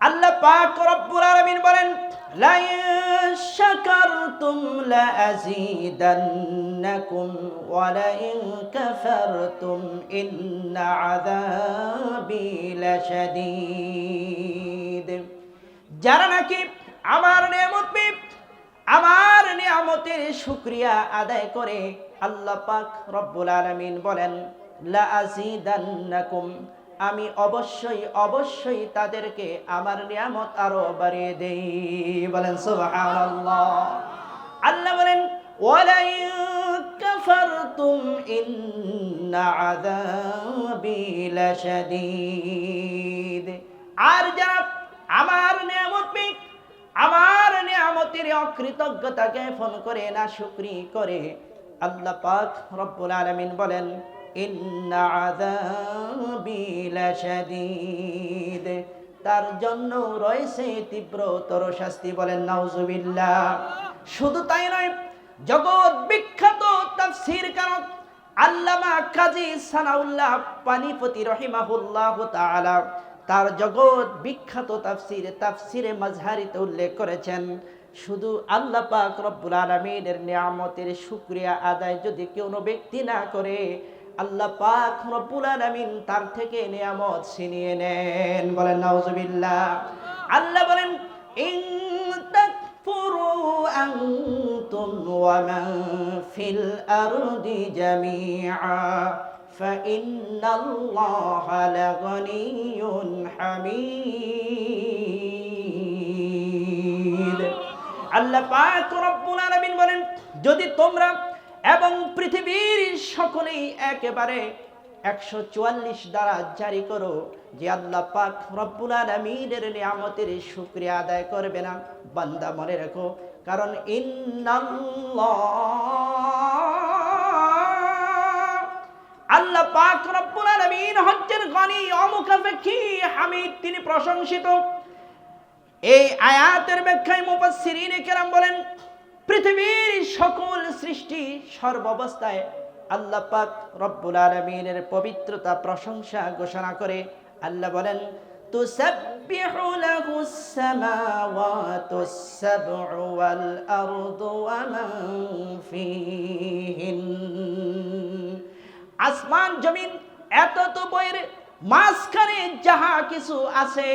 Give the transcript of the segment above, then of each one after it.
আল্লাহ পাক রব্বুল আলামিন বলেন, লা ইন শাকারতুম লা আযীদান্নাকুম ওয়া লা ইন কাফারতুম ইন্না আযাবি লাশাদীদ। যারা নাকি আমার আমার নিয়ামতের শুকরিয়া আদায় করে, আল্লাহ পাক রব্বুল আলামিন বলেন, লা আযীদান্নাকুম, আমি অবশ্যই অবশ্যই তাদেরকে আমার নিয়ামত আরো বাড়িয়ে দেই। বলেন সুবহানাল্লাহ। আল্লাহ বলেন, ওয়ালা ইন কাফারতুম ইন্না আযাবি লাশাদীদ। আর যারা আমার নিয়ামতের অকৃতজ্ঞতা জ্ঞাপন করে, না শুকরি করে, আল্লাহ পাক রব্বুল আলামিন বলেন, ইন্না আযাবি লাশাদীদ, তার জন্য রয়েছে তীব্রতর শাস্তি। বলেন নাউজুবিল্লাহ। শুধু তাই নয়, জগৎ বিখ্যাত তাফসীরকার আল্লামা কাজী সানাউল্লাহ পানিপতি রহিমাহুল্লাহ তাআলা তার জগৎ বিখ্যাত তাফসিরে মাজহারিতে উল্লেখ করেছেন, শুধু আল্লাহ পাক রব্বুল আলামিনের নিয়ামতের শুকরিয়া আদায় যদি কোনো ব্যক্তি না করে, আল্লাহ পাক রব্বুল আলামিন তার থেকে নিয়ামত ছিনিয়ে নেন। বলেন নাউজুবিল্লাহ। আল্লাহ বলেন, ইন তাকফুরু আনতুম ওয়া মান ফিল আরদি জামিআ ফাইন্নাল্লাহা লাগানিয়্যুন হামিদ। আল্লাহ পাক রব্বুল আলামিন বলেন, যদি তোমরা এবং পৃথিবীর সকলেই একেবারে 144 দ্বারা জারি করো যে আল্লাহ পাক রব্বুল আলামিনের নিয়ামতের শুকরিয়া আদায় করবে না, বান্দা মনে রাখো, কারণ আল্লাহ পাক রব্বুল আলামিন হচ্ছেন গনি, অমুখাপেক্ষী, হামিদ, তিনি প্রশংসিত। এই আয়াতের ব্যাখ্যায় মুফাসসিরিনে কেরাম বলেন, পৃথিবীর সকল সৃষ্টি সর্বাবস্থায় আল্লাহ পাক রব্বুল আলামিনের পবিত্রতা প্রশংসা ঘোষণা করে। আল্লাহ বলেন, তুসাব্বিহু লাহুস সামাওয়াতুস সাবউ ওয়াল আরদু ওয়া মান ফীহিন। আসমান জমিন এত তো বইয়ের মাঝখানে যাহা কিছু আছে,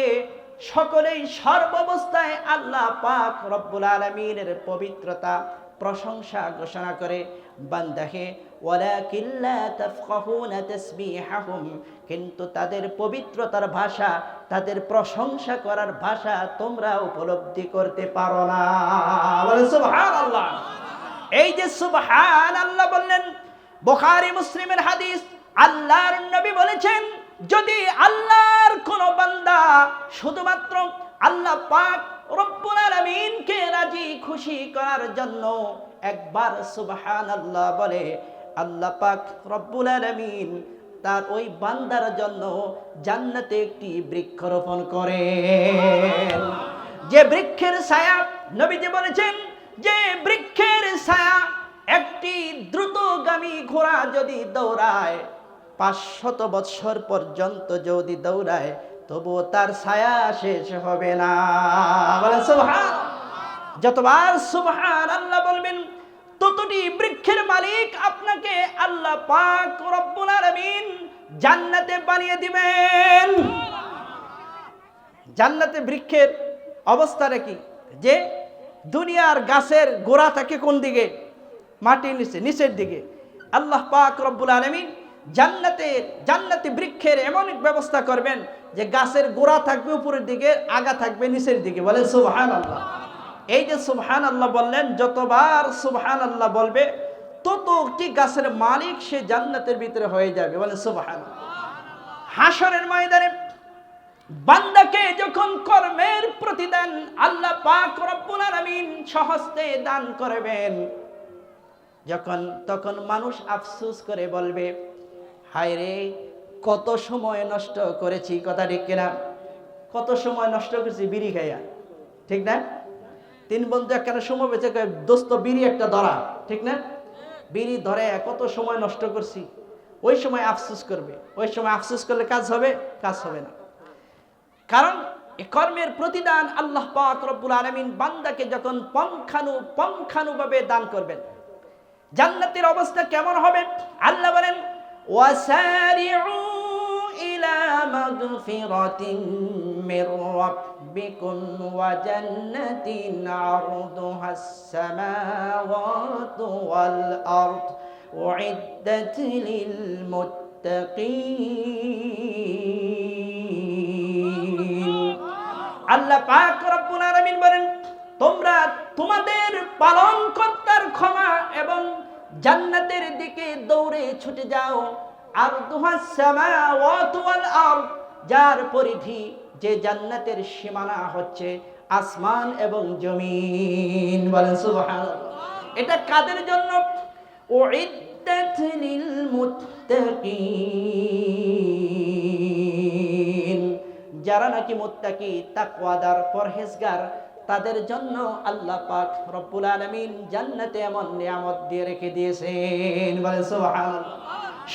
সকলেই সর্বাবস্থায় আল্লাহ পাক রব্বুল আলামিনের পবিত্রতা প্রশংসা ঘোষণা করে। বান্দাহে ওয়ালাকিন লা তাফকাহুনা তাসবিহাহুম, কিন্তু তাদের পবিত্রতার ভাষা, তাদের প্রশংসা করার ভাষা তোমরা উপলব্ধি করতে পারো না। বলেন সুবহানাল্লাহ। এই যে সুবহানাল্লাহ বললেন, বুখারী মুসলিমের হাদিস, আল্লাহর নবী বলেছেন, যদি আল্লাহর কোন বান্দা শুধুমাত্র আল্লাহ পাক রব্বুল আলামিনকে রাজি খুশি করার জন্য একবার সুবহানাল্লাহ বলে, আল্লাহ পাক রব্বুল আলামিন তার ওই বান্দার জন্য জান্নাতে একটি বৃক্ষরোপণ করেন। যে বৃক্ষের ছায়া, নবীজি বলেছেন, যে বৃক্ষের ছায়া একটি দ্রুতগামী ঘোড়া যদি দৌড়ায়, 500 বৎসর পর্যন্ত যদি দৌড়ায়, তবুও তার ছায়া শেষ হবে না। বলেন সুবহান। যতবার সুবহানাল্লাহ বলবেন, ততটি বৃক্ষের মালিক আপনাকে আল্লাহ পাক রব্বুল আলামিন জান্নাতে বানিয়ে দিবেন। জান্নাতে বৃক্ষের অবস্থাটা কি? যে দুনিয়ার গাছের গোড়া থাকে কোন দিকে? মাটির নিচে, নিচের দিকে। আল্লাহ পাক রব্বুল আলামিন জান্নাতে বৃক্ষের এমন ব্যবস্থা করবেন যে গাছের গোড়া থাকবে উপরের দিকে, আগা থাকবে নিচের দিকে। বলেন সুবহানাল্লাহ। এই যে সুবহানাল্লাহ বললেন, যতবার সুবহানাল্লাহ বলবে ততটি গাছের মালিক সে জান্নাতের ভিতরে হয়ে যাবে। বলেন সুবহানাল্লাহ। হাসরের ময়দানে বান্দাকে যখন কর্মের প্রতিদান আল্লাহ পাক রব্বুল আলামিন সহস্তে দান করবেন, তখন মানুষ আফসোস করে বলবে, হায় রে, কত সময় নষ্ট করেছি। কথা ঠিক কিনা? কত সময় নষ্ট করেছি বিড়ি খাইয়া, ঠিক না? 3 বন্ধু একখানে সময় বেঁচে দোস্ত বিড়ি একটা ধরা, ঠিক না? বিড়ি ধরে কত সময় নষ্ট করছি, ওই সময় আফসোস করবে। ওই সময় আফসোস করলে কাজ হবে? কাজ হবে না। কারণ এই কর্মের প্রতিদান আল্লাহ পাক রব্বুল আলামিন বান্দাকে যখন পঙ্খানুভাবে দান করবেন, জান্নাতের অবস্থা কেমন হবে? আল্লাহ বলেন, ওয়াসারিউ ইলা মাগফিরাতিন মির রাব্বিকুম ওয়া জান্নাতিন আরদুহাস সামাওয়াতু ওয়াল আরদ উইদ্দাত লিল মুত্তাকিন। আল্লাহ পাক রব্বুল আলামিন বলেন, তোমরা তোমাদের পালনকর্তার ক্ষমা এবং জান্নাতের দিকে দৌড়ে ছুটে যাও। আরদুহাস সামাওয়াতু ওয়াল আরদ, যার পরিধি, যে জান্নাতের সীমানা হচ্ছে আসমান এবং জমিন। বলেন সুবহানাল্লাহ। এটা কাদের জন্য? উইদ্দাত লিল মুত্তাকিন, যারা নাকি মুত্তাকি, তাকওয়াদার, পরহেজগার, তাদের জন্য আল্লাহ পাক রব্বুল আলামিন জান্নাতে এমন নিয়ামত দিয়ে রেখে দিয়েছেন। বলেন সুবহানাল্লাহ।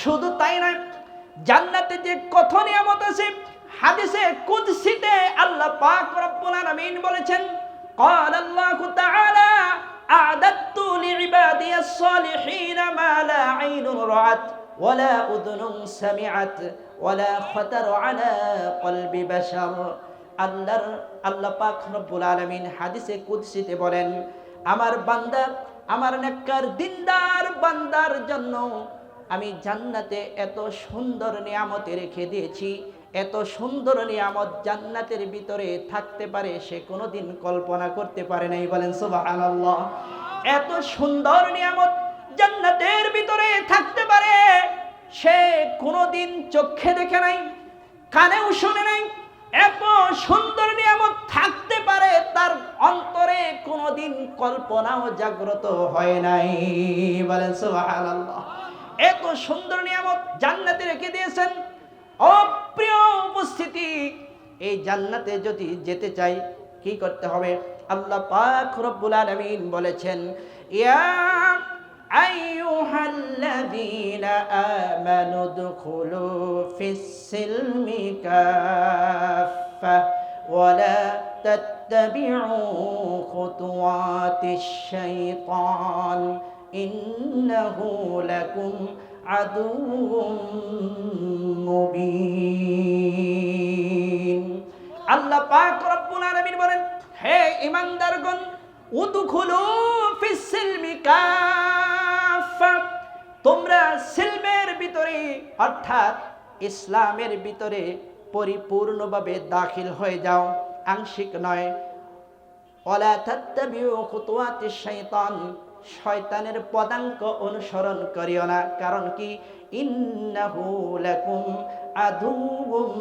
শুধু তাই নয়, জান্নাতে যে কত নিয়ামত আছে, হাদিসে কুদসিতে আল্লাহ পাক রব্বুল আলামিন বলেছেন, ক্বালা আল্লাহু তাআলা আ'দাদতু লিইবাদিয়াস সালিহিন মা লা আইনুন রাআত ওয়ালা উযুনুন সামিআত ওয়ালা খাতার আলা কলবি বাশার। আল্লাহ পাক রব্বুল আলামিন হাদিসে কুদসিতে বলেন, আমার বান্দা, আমার নেককার দিনদার বান্দার জন্য আমি জান্নাতে এত সুন্দর নিয়ামত রেখে দিয়েছি, এত সুন্দর নিয়ামত জান্নাতের ভিতরে থাকতে পারে সে কোনোদিন কল্পনা করতে পারে নাই। বলেন সুবহানাল্লাহ। এত সুন্দর নিয়ামত জান্নাতের ভিতরে থাকতে পারে সে কোনোদিন চোখে দেখে নাই, কানেও শুনে নাই। এত সুন্দর নিয়ামত থাকতে পারে তার অন্তরে কোনোদিন কল্পনাও জাগ্রত হয় নাই। বলেন সুবহানাল্লাহ। এত সুন্দর নিয়ামত জান্নাতে রেখে দিয়েছেন। ও প্রিয় উপস্থিতি, এই জান্নাতে যদি যেতে চাই কি করতে হবে? আল্লাহ পাক রব্বুল আলামিন বলেছেন, ইয়া আইয়ুহাল্লাযীনা আমানু দুখুলু ফিস-সিলমি কাফা ওয়া লা তাত্তাবিউ খুতুওয়াতিশ শাইতান ইন্নাহু লাকুম আদুউম মুবিন। আল্লাহ পাক রব্বুল আলামিন বলেন, হে ঈমানদারগণ, উদখুলু ফিস-সিলমি কাফা, তোমরা সিলমের ভিতরে অর্থাৎ ইসলামের ভিতরে পরিপূর্ণভাবে দাখিল হয়ে যাও, আংশিক নয়। ওয়ালা তাত্তাবিউ খুতুওয়াতিশ শাইতান, শয়তানের পদাঙ্ক অনুসরণ করিও না। কারণ কি? ইন্নাহু লাকুম আদুউম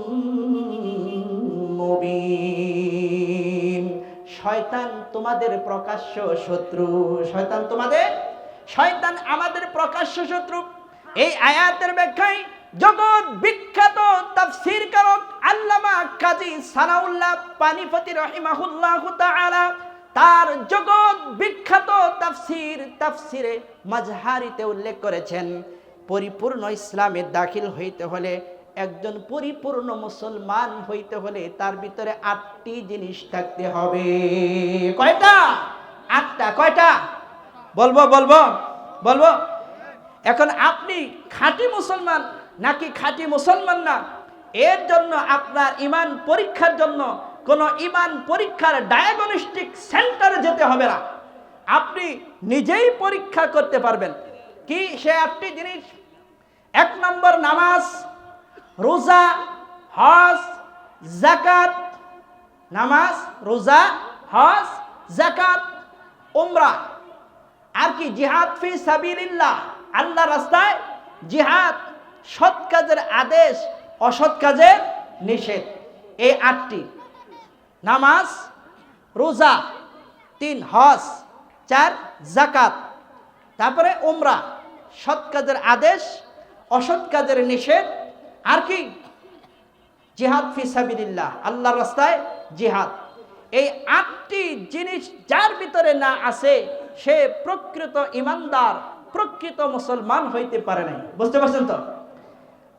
মুবিন, শয়তান তোমাদের প্রকাশ্য শত্রু। শয়তান আমাদের প্রকাশ্য শত্রু। এই আয়াতের ব্যাখ্যায় জগৎ বিখ্যাত তাফসীরকারক আল্লামা কাজী সানাউল্লাহ পানিপতি রাহিমাহুল্লাহু তাআলা তার জগৎ বিখ্যাত তাফসিরে মাজহারিতে উল্লেখ করেছেন, পরিপূর্ণ ইসলামে দাখিল হইতে হলে, একজন পরিপূর্ণ মুসলমান হইতে হলে তার ভিতরে 8টি জিনিস থাকতে হবে। কয়টা? 8টা। কয়টা? বলবো। এখন আপনি খাঁটি মুসলমান নাকি খাঁটি মুসলমান না, এর জন্য আপনার ঈমান পরীক্ষার জন্য কোন ঈমান পরীক্ষার ডায়াগনস্টিক সেন্টারে যেতে হবে না, আপনি নিজেই পরীক্ষা করতে পারবেন। কি সে 8টি জিনিস? 1 নম্বর, নামাজ, রোজা, হজ, যাকাত। নামাজ, রোজা, হজ, যাকাত, উমরা। আর কি? জিহাদ ফি সাবিলিল্লাহ, আল্লাহর রাস্তায় জিহাদ, সৎ কাজের আদেশ, অসৎ কাজের নিষেধ। এই 8টি, নামাজ, রোজা, 3 হজ, 4 যাকাত, তারপরে উমরা, সৎ কাজের আদেশ, অসৎ কাজের নিষেধ। আর কি? জিহাদ ফি সাবিলিল্লাহ, আল্লাহর রাস্তায় জিহাদ। এই 8টি জিনিস যার ভিতরে না আছে সে প্রকৃত ঈমানদার, প্রকৃত মুসলমান হইতে পারে নাই। বুঝতে পারছেন তো?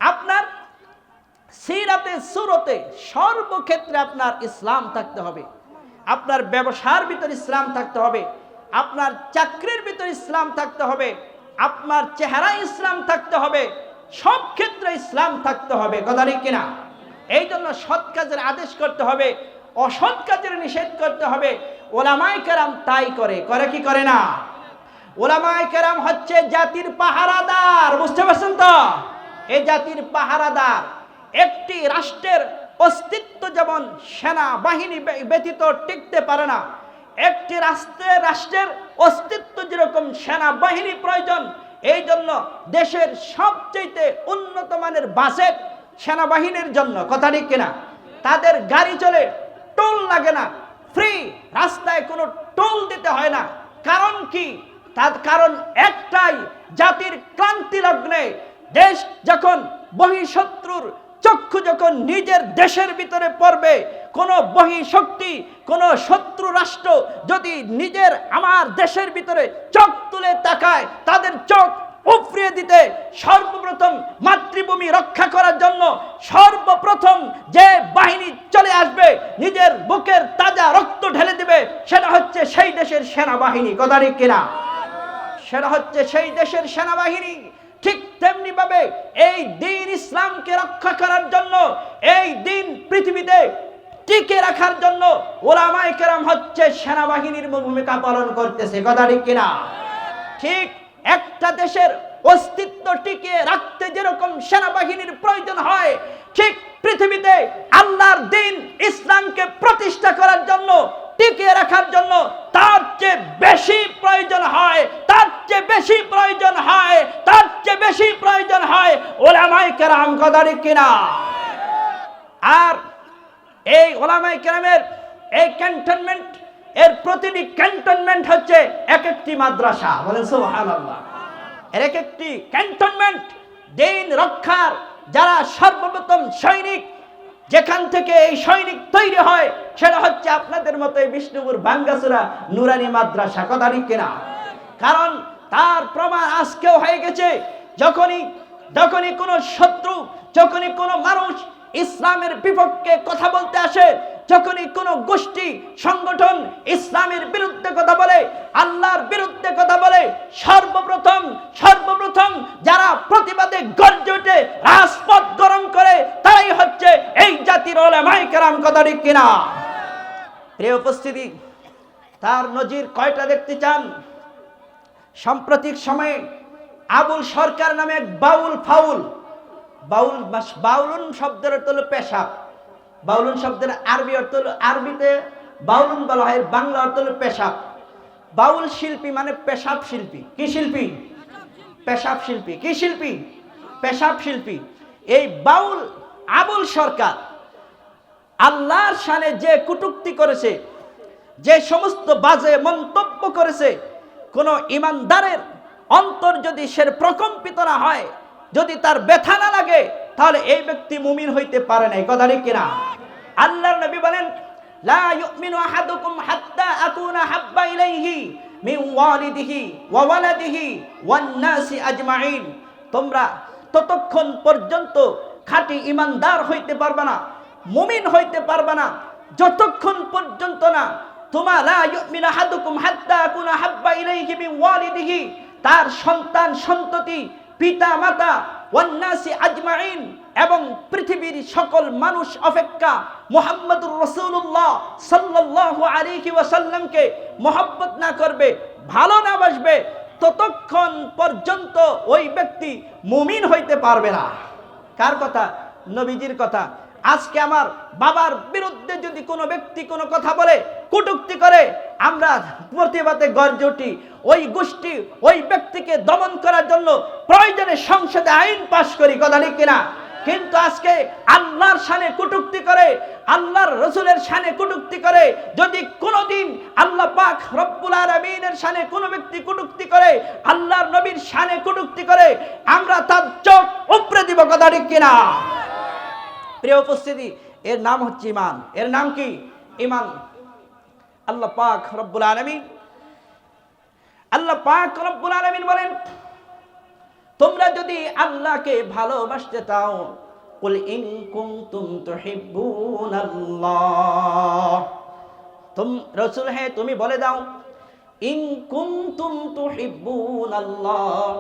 আপনার সিরাতে সুরতে সর্বক্ষেত্রে আপনার ইসলাম থাকতে হবে। আপনার ব্যবসার ভিতর ইসলাম থাকতে হবে, আপনার চাকরির ভিতর ইসলাম থাকতে হবে, আপনার চেহারায় ইসলাম থাকতে হবে, সব ক্ষেত্রে ইসলাম থাকতে হবে। কথা ঠিক কিনা? এই জন্য সৎ কাজের আদেশ করতে হবে, অসৎ কাজের নিষেধ করতে হবে। ওলামায়ে কেরাম তাই করে কি করে না? ওলামায়ে কেরাম হচ্ছে জাতির পাহারাদার। বুঝতে পারছেন তো? এই জাতির পাহারাদার। একটি রাষ্ট্রের অস্তিত্ব যেমন সেনা বাহিনী ব্যতীত টিকতে পারে না, একটি রাষ্ট্রের অস্তিত্ব যেরকম সেনা বাহিনী প্রয়োজন, এই জন্য দেশের সবচেয়ে উন্নত মানের বাজেট সেনাবাহিনীর জন্য। কথা ঠিক কিনা? তাদের গাড়ি চলে, টোল লাগে না, ফ্রি, রাস্তায় কোনো টোল দিতে হয় না। কারণ কি? তার কারণ একটাই, জাতির ক্লান্তি লগ্নে দেশ যখন বহিঃশত্রুর চক্ষু যখন নিজের দেশের ভিতরে পড়বে, কোন বহিঃশক্তি, কোন শত্রু রাষ্ট্র যদি নিজের আমার দেশের ভিতরে চোখ তুলে তাকায়, তাদের চোখ উপড়িয়ে দিতে সর্বপ্রথম মাতৃভূমি রক্ষা করার জন্য সর্বপ্রথম যে বাহিনী চলে আসবে, নিজের বুকের তাজা রক্ত ঢেলে দিবে, সেটা হচ্ছে সেই দেশের সেনাবাহিনী। কথা ঠিক কিনা? সেটা হচ্ছে সেই দেশের সেনাবাহিনী। ঠিক তেমনি ভাবে এই দ্বীন ইসলামকে রক্ষা করার জন্য, এই দ্বীন পৃথিবীতে টিকে রাখার জন্য ওলামায়ে কেরাম হচ্ছে সেনাবাহিনীর ভূমিকা পালন করতেছে। কথা ঠিক কিনা? ঠিক একটা দেশের অস্তিত্ব টিকিয়ে রাখতে যেরকম সেনাবাহিনীর প্রয়োজন হয়, ঠিক পৃথিবীতে আল্লাহর দ্বীন ইসলামকে প্রতিষ্ঠা করার জন্য, টিকিয়ে রাখার জন্য তার চেয়ে বেশি প্রয়োজন হয়, তার চেয়ে বেশি প্রয়োজন হয়, তার চেয়ে বেশি প্রয়োজন হয় ওলামায়ে কেরাম। কথা ঠিক কিনা? আর এই ওলামায়ে কেরামের এই ক্যান্টনমেন্ট, এর প্রতিটি ক্যান্টনমেন্ট হচ্ছে এক একটি মাদ্রাসা। বলেন সুবহানাল্লাহ। এর এক একটি ক্যান্টনমেন্ট দ্বীন রক্ষার যারা সর্বপ্রথম সৈনিক, যেখান থেকে এই সৈনিক তৈরি হয়, সেটা হচ্ছে আপনাদের মতো এই বিষ্ণুপুর ভাঙ্গাচুরা নুরানি মাদ্রাসা। কথা ঠিক কিনা? কারণ তার প্রমাণ আজকেও হয়ে গেছে। যখনই কোনো শত্রু, যখনই কোনো মানুষ ইসলামের বিপক্ষে কথা বলতে আসে, যখনই কোনো গোষ্ঠী সংগঠন ইসলামের বিরুদ্ধে কথা বলে, আল্লাহর বিরুদ্ধে কথা বলে, সর্বপ্রথম যারা প্রতিবাদে গর্জে ওঠে, রাজপথ গরম করে, তারাই হচ্ছে এই জাতির উলামায়ে কেরাম। কথা ঠিক কিনা? প্রিয় উপস্থিতি, তার নজির কয়টা দেখতে চান? সাম্প্রতিক সময়ে আবুল সরকার নামে এক বাউলুন শব্দের অর্থ হলো পেশাব। বাউলুন শব্দের আরবি অর্থ হলো, আরবিতে বাউলুন বলা হয়, বাংলা অর্থ হলো পেশাব। বাউল শিল্পী মানে পেশাব শিল্পী। কি শিল্পী? পেশাব শিল্পী। কি শিল্পী? পেশাব শিল্পী। এই বাউল আবুল সরকার আল্লাহর শানে যে কটূক্তি করেছে, যে সমস্ত বাজে মন্তব্য করেছে, কোন ইমানদারের অন্তর যদি সে প্রকম্পিত না হয়, যদি তার ব্যথা না লাগে, তাহলে এই ব্যক্তি মুমিন হইতে পারে না। কথা ঠিক কিনা? আল্লাহর নবী বলেন, লা ইউমিনু আহাদুকুম হাত্তা আকুনা হাব্বা ইলাইহি মিন ওয়ালিদিহি ওয়া ওয়ালাদিহি ওয়ান নাসি আজমাইন। তোমরা ততক্ষণ পর্যন্ত খাঁটি ইমানদার হইতে পারবে না, মুমিন হইতে পারবে না, যতক্ষণ পর্যন্ত না তোমার লা ইউমিনু আহাদুকুম হাত্তা আকুনা হাব্বা ইলাইহি মিন ওয়ালিদিহি, তার সন্তান সন্ততি, পিতা মাতা, ওয়ান্নাসি আজমাইন, এবং পৃথিবীর সকল মানুষ অপেক্ষা মুহাম্মদুর রাসূলুল্লাহ সাল্লাল্লাহু আলাইহি ওয়াসাল্লামকে মহব্বত না করবে, ভালো না বাসবে, ততক্ষণ পর্যন্ত ওই ব্যক্তি মুমিন হইতে পারবে না। কার কথা? নবীজির কথা। আজকে আমার বাবার বিরুদ্ধে যদি কোনো ব্যক্তি কোনো কথা বলে, কটূক্তি করে, আমরা প্রতিবাদে গর্জে উঠি, ওই গোষ্ঠী ওই ব্যক্তিকে দমন করার জন্য প্রয়োজনে সংসদে আইন পাশ করি। কথা ঠিক কিনা? কিন্তু আজকে আল্লাহর শানে কটূক্তি করে, আল্লাহর রাসূলের শানে কটূক্তি করে, যদি কোনোদিন আল্লাহ পাক রব্বুল আলামিনের শানে কোনো ব্যক্তি কটূক্তি করে, আল্লাহর নবীর শানে কটূক্তি করে, আমরা তার চোখ উপড়ে দিব। কথা ঠিক কিনা? প্রিয় উপস্থিতি, এর নাম হচ্ছে ঈমান। এর নাম কি? ঈমান। আল্লাহ পাক রব্বুল আলামিন বলেন, তোমরা যদি আল্লাহকে ভালোবাসতে চাও, কুল ইন কুনতুম তুহিব্বুনাল্লাহ, রাসূল হে তুমি বলে দাও, ইন কুনতুম তুহিব্বুনাল্লাহ,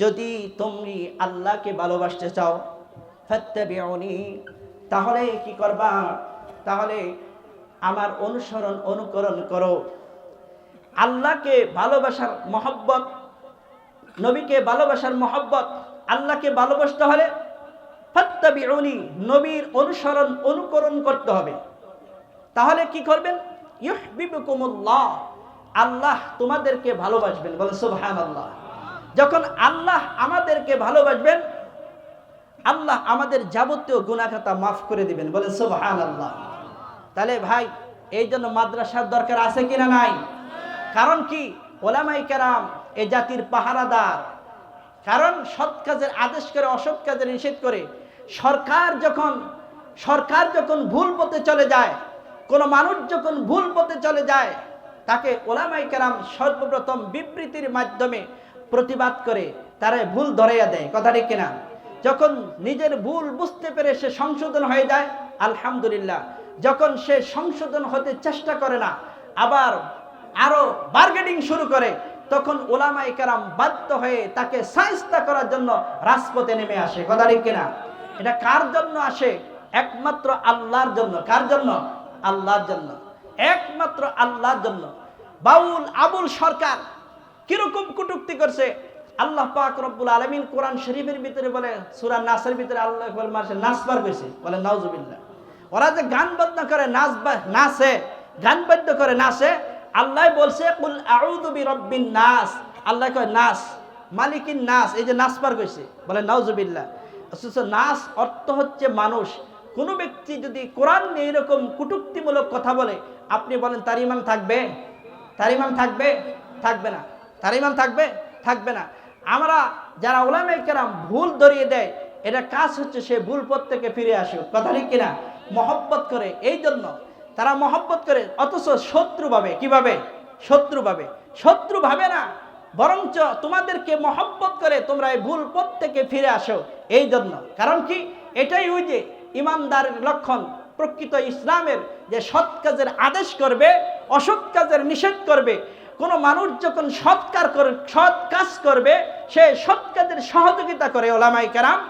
যদি তুমি আল্লাহকে ভালোবাসতে চাও, ফাত্তাবিউনি, তাহলে কি করবা, তাহলে আমার অনুকরণ করো। আল্লাহকে ভালোবাসার মহব্বত, নবীকে ভালোবাসার মহব্বত, আল্লাহকে ভালোবাসতে হলে ফাত্তাবিউনি, নবীর অনুকরণ করতে হবে। তাহলে কি করবেন? ইউহিব্বুকুমুল্লাহ, আল্লাহ তোমাদেরকে ভালোবাসবেন। বলেন সুবহানাল্লাহ। যখন আল্লাহ আমাদেরকে ভালোবাসবেন, আল্লাহ আমাদের যাবতীয় গুনাহ খাতা মাফ করে দিবেন। বলেন সুবহানাল্লাহ। তাহলে ভাই, এই জন্য মাদ্রাসার দরকার আছে কিনা নাই? কারণ কি? ওলামায়ে কেরাম এই জাতির পাহারাদার। কারণ সৎ কাজের আদেশ করে, অসৎ কাজের নিষেধ করে। সরকার যখন ভুল পথে চলে যায়, কোন মানুষ যখন ভুল পথে চলে যায়, তাকে ওলামায়ে কেরাম সর্বপ্রথম বিবৃতির মাধ্যমে প্রতিবাদ করে তারা ভুল ধরাইয়া দেয়। কথা ঠিক কিনা? যখন নিজের ভুল বুঝতে পেরে সে সংশোধন হয়ে যায়, আলহামদুলিল্লাহ। যখন সে সংশোধন হতে চেষ্টা করে না, আবার আরো বার্গেনিং শুরু করে, তখন ওলামায়ে কেরাম বাধ্য হয়ে তাকে শায়েস্তা করার জন্য রাজপথে নেমে আসে। কথা ঠিক কিনা? এটা কার জন্য আসে? একমাত্র আল্লাহর জন্য। কার জন্য? আল্লাহর জন্য, একমাত্র আল্লাহর জন্য। বাউল আবুল সরকার কিরকম কটূক্তি করছে, আল্লাহ পাক রব্বুল আলামিন কোরআন শরীফের ভিতরে বলে, সূরা নাসের ভিতরে আল্লাহ বলে নাচবার কইছে। বলে নাউজুবিল্লাহ। ওরা যে গান বাজনা করে, নাচে, গান বাদ্য করে নাচে, আল্লাহ বলছে কুল আউযু বিরাব্বিন নাস, আল্লাহ কয় নাস, মালিকিন নাস, এই যে নাচবার কইছে। বলে নাউজুবিল্লাহ। অথচ নাচ অর্থ হচ্ছে মানুষ। কোন ব্যক্তি যদি কোরআন নিয়ে এরকম কটূক্তিমূলক কথা বলে, আপনি বলেন তার ঈমান থাকবে? তার ঈমান থাকবে? থাকবে না। তার ঈমান থাকবে? থাকবে না। আমরা যারা উলামায়ে কেরাম ভুল ধরিয়ে দেয়, এটা কাজ হচ্ছে সে ভুল পথ থেকে ফিরে আসে। কথা ঠিক কিনা? মহব্বত করে, এই জন্য তারা মহব্বত করে, অথচ শত্রু ভাবে। কিভাবে? শত্রু ভাবে। শত্রু ভাবে না, বরঞ্চ তোমাদেরকে মহব্বত করে তোমরা এই ভুল পথ থেকে ফিরে আসো। এই জন্য, কারণ কি? এটাই ওই যে ইমানদারের লক্ষণ, প্রকৃত ইসলামের, যে সৎ কাজের আদেশ করবে, অসৎ কাজের নিষেধ করবে। কোন মানুষ যখন সৎ কাজ করবে, সে সৎ কাজের সহযোগিতা করে ওলামায়ে কেরাম।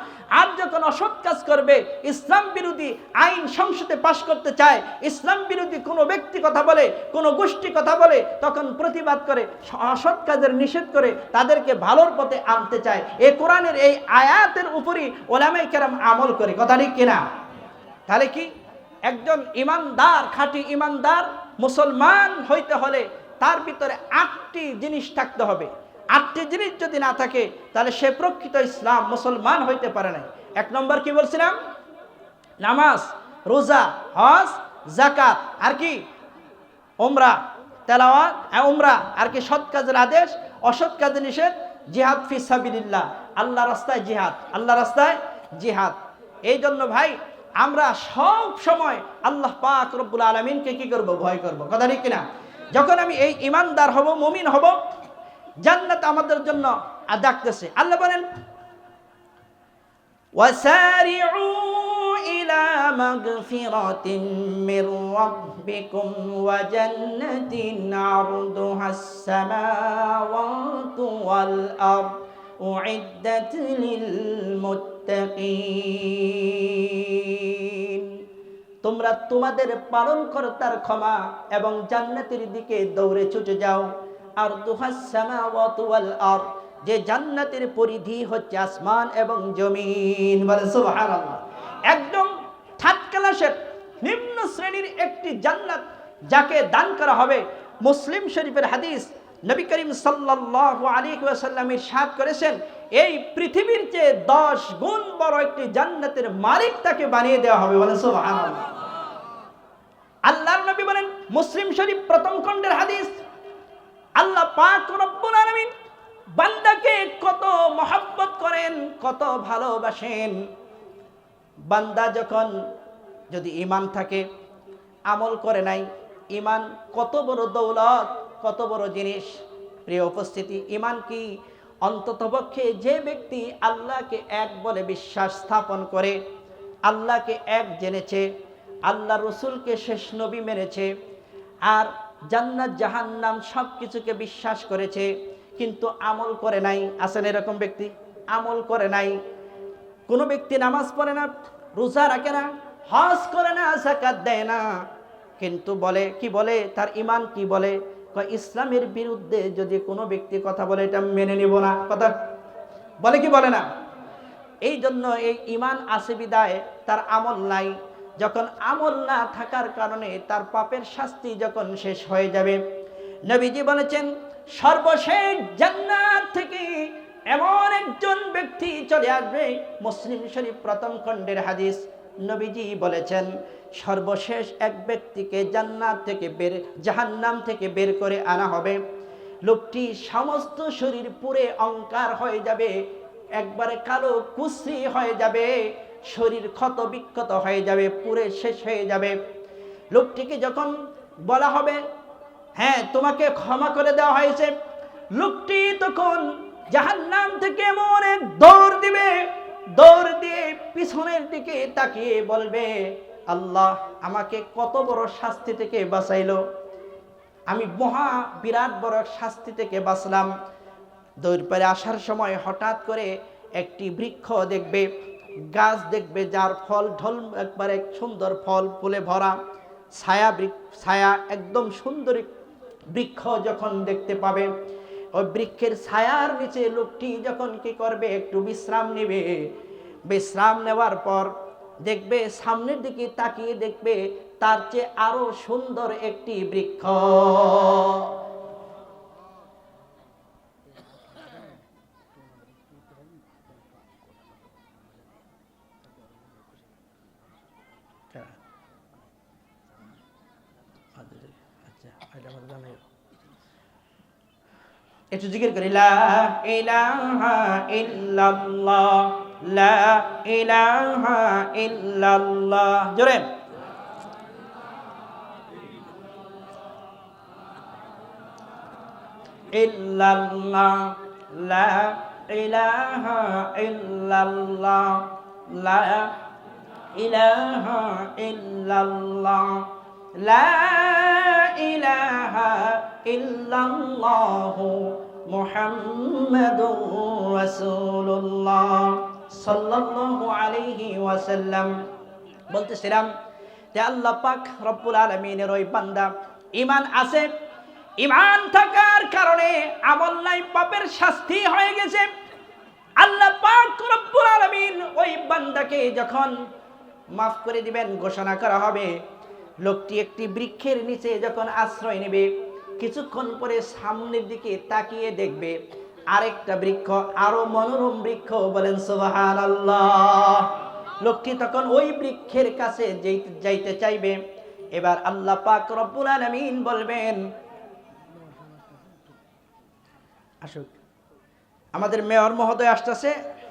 আর যখন অসৎ কাজ করবে, ইসলাম বিরোধী আইন সংসদে পাশ করতে চায়, ইসলাম বিরোধী কোনো ব্যক্তি কথা বলে, কোনো গোষ্ঠী কথা বলে, তখন প্রতিবাদ করে, অসৎ কাজের নিষেধ করে তাদেরকে ভালোর পথে আনতে চায়। এই কোরআনের এই আয়াতের উপরই ওলামায়ে কেরাম আমল করে। কথা ঠিক কিনা? তাহলে কি? একজন ইমানদার, খাঁটি ইমানদার মুসলমান হইতে হলে তার ভিতরে 8টি জিনিস থাকতে হবে। 8টি জিনিস যদি না থাকে, তাহলে সে প্রকৃত ইসলাম মুসলমান হইতে পারে না। 1 নম্বর কি বলছিলাম? নামাজ, রোজা, হজ, যাকাত, আর কি? উমরা, তেলাওয়াত, উমরা, আর কি? সৎ কাজের আদেশ, অসৎ কাজের নিষেধ, জিহাদ ফি সাবিলিল্লাহ, আল্লাহ রাস্তায় জিহাদ, আল্লাহ রাস্তায় জিহাদ। এই জন্য ভাই, আমরা সব সময় আল্লাহ পাক রব্বুল আলামিনকে কি করব? ভয় করব। কথা ঠিক কিনা? যখন আমি এই ইমানদার হব, মুমিন হব, জান্নাত আমাদের জন্য ডাকতেছে। আল্লাহ বলেন, ওয়াসারিউ ইলা মাগফিরাতিন মির রাব্বিকুম ওয়া জান্নাতিন আরদুহাস সামাওয়াতু ওয়াল আরদ উইদ্দাত লিল মুত্তাকিন। তোমরা তোমাদের পালনকর্তার ক্ষমা এবং জান্নাতের দিকে দৌড়ে ছুটে যাও। আরদুহাস সামাওয়াতু ওয়াল আরদ, যে জান্নাতের পরিধি হচ্ছে আসমান এবং জমিন। বলেন সুবহানাল্লাহ। একদম থার্ড ক্লাসের, নিম্ন শ্রেণীর একটি জান্নাত যাকে দান করা হবে। মুসলিম শরীফের হাদিস, নবী করিম সাল্লাল্লাহু আলাইহি ওয়াসাল্লাম ইরশাদ করেছেন, এই পৃথিবীর চেয়ে 10 গুণ বড় একটি জান্নাতের মালিক তাকে বানিয়ে দেওয়া হবে। বলেন সুবহানাল্লাহ। আল্লাহর নবী বলেন, মুসলিম শরীফ প্রথম খণ্ডের হাদিস, আল্লাহ পাক রব্বুল আলামিন বান্দাকে কত মহব্বত করেন, কত ভালোবাসেন। বান্দা যখন যদি ঈমান থাকে, আমল করে নাই, ঈমান কত বড় দৌলত, কত বড় জিনিস। প্রিয় উপস্থিতি, ঈমান কি? অন্ততপক্ষে যে ব্যক্তি আল্লাহকে এক বলে বিশ্বাস স্থাপন করে, আল্লাহকে এক জেনেছে, আল্লাহ রসুলকে শেষ নবী মেনেছে, আর জান্নাত জাহান্নাম সব কিছুকে বিশ্বাস করেছে, কিন্তু আমল করে নাই। আছেন এরকম ব্যক্তি? আমল করে নাই। কোনো ব্যক্তি নামাজ পড়ে না, রোজা রাখে না, হজ করে না, যাকাত দেয় না, কিন্তু বলে কি বলে, তার ঈমান কি বলে, ইসলামের বিরুদ্ধে যদি কোনো ব্যক্তি কথা বলে এটা মেনে নিব না, কথা বলে কি বলে না? এই জন্য এই ঈমান আছে বিদায় তার আমল নাই। যখন আমল না থাকার কারণে তার পাপের শাস্তি যখন শেষ হয়ে যাবে, নবীজি বলেছেন সর্বশেষ জান্নাত থেকে এমন একজন ব্যক্তি চলে আসবে, মুসলিম শরীফ প্রথম খণ্ডের হাদিস, নবীজি বলেছেন সর্বশেষ এক ব্যক্তিকে জান্নাত থেকে জাহান্নাম থেকে বের করে আনা হবে। লোকটি সমস্ত শরীর পুড়ে অঙ্কার হয়ে যাবে, একবারে কালো কুচি হয়ে যাবে, শরীর ক্ষত বিক্ষত হয়ে যাবে, পুড়ে শেষ হয়ে যাবে। লোকটিকে যখন বলা হবে হ্যাঁ তোমাকে ক্ষমা করে দেওয়া হয়েছে, লোকটি তখন জাহান্নাম থেকে এমন এক দৌড় দিবে, দৌড় দিয়ে পিছনের দিকে তাকিয়ে বলবে আল্লাহ আমাকে কত বড় শাস্তি থেকে বাঁচাইলো, আমি মহা বিরাট বড় শাস্তি থেকে বাঁচলাম। দৌড় পেরে আসার সময় হঠাৎ করে একটি বৃক্ষ দেখবে, গাছ দেখবে, যার ফল ঢল একবারে সুন্দর ফল ফুলে ভরা, ছায়া একদম সুন্দর বৃক্ষ যখন দেখতে পাবে, ওই বৃক্ষের ছায়ার নিচে লোকটি যখন কি করবে একটু বিশ্রাম নেবে। বিশ্রাম নেওয়ার পর দেখবে সামনের দিকে তাকিয়ে দেখবে তার চেয়ে আরো সুন্দর একটি বৃক্ষ। একটু জিকির করি লা ইলাহা ইল্লাল্লাহ, লা ইলাহা ইল্লাল্লাহ, জোরে ইল্লাল্লাহ, লা ইলাহা ইল্লাল্লাহ, লা ইলাহা ইল্লাল্লাহ, লা ইলাহা ইল্লাল্লাহ মুহাম্মাদুর রাসূলুল্লাহ সাল্লাল্লাহু আলাইহি ওয়াসাল্লাম। বলতেছিলাম যে আল্লাহ পাক রব্বুল আলামিনের ওই বান্দা ঈমান আছে, ঈমান থাকার কারণে আমল নাই, পাপের শাস্তি হয়ে গেছে। আল্লাহ পাক রব্বুল আলামিন ওই বান্দাকে যখন মাফ করে দিবেন ঘোষণা করা হবে, লোকটি একটি বৃক্ষের নিচে যখন আশ্রয় নেবে, কিছুক্ষণ পরে সামনের দিকে তাকিয়ে দেখবে আরেকটা বৃক্ষ, আরো মনোরম বৃক্ষ, বলেন সুবহানাল্লাহ। লোকটি তখন ওই বৃক্ষের কাছে যাইতে চাইবে। এবার আল্লাহ পাক রব্বুল আলামিন বলবেন আসুক, আমাদের মেয়র মহোদয় আসতেছে,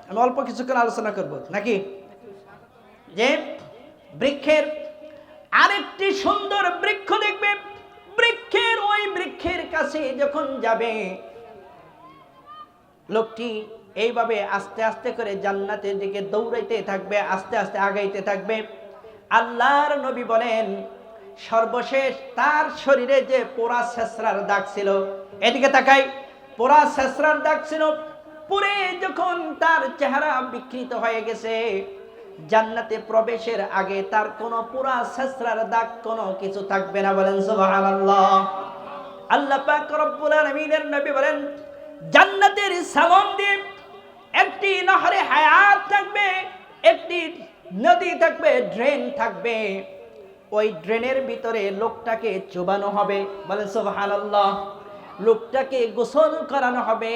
আমি অল্প কিছুক্ষণ আলোচনা করব নাকি, যে বৃক্ষের আরেকটি সুন্দর বৃক্ষ দেখবে, ওই বৃক্ষের কাছে যখন যাবে, লোকটি এইভাবে আস্তে আস্তে করে জান্নাতের দিকে দৌড়াইতে থাকবে, আস্তে আস্তে আগাইতে থাকবে। আল্লাহর নবী বলেন সর্বশেষ তার শরীরে যে পোড়া ছেঁচড়ার দাগ ছিল, এদিকে তাকাই, পোড়া ছেঁচড়ার দাগ ছিল, পুরে যখন তার চেহারা বিকৃত হয়ে গেছে, জান্নাতে প্রবেশের আগে তার কোনো পুরা ছেঁচড়ার দাগ কোনো কিছু থাকবে না, বলেন সুবহানাল্লাহ। আল্লাহ পাক রব্বুল আলামিনের নবী বলেন জান্নাতের সামন দিয়ে একটি নহরে হায়াত থাকবে, একটি নদী থাকবে, ড্রেন থাকবে, ওই ড্রেনের ভিতরে লোকটাকে চুবানো হবে, বলেন সুবহানাল্লাহ। লোকটাকে গোসল করানো হবে,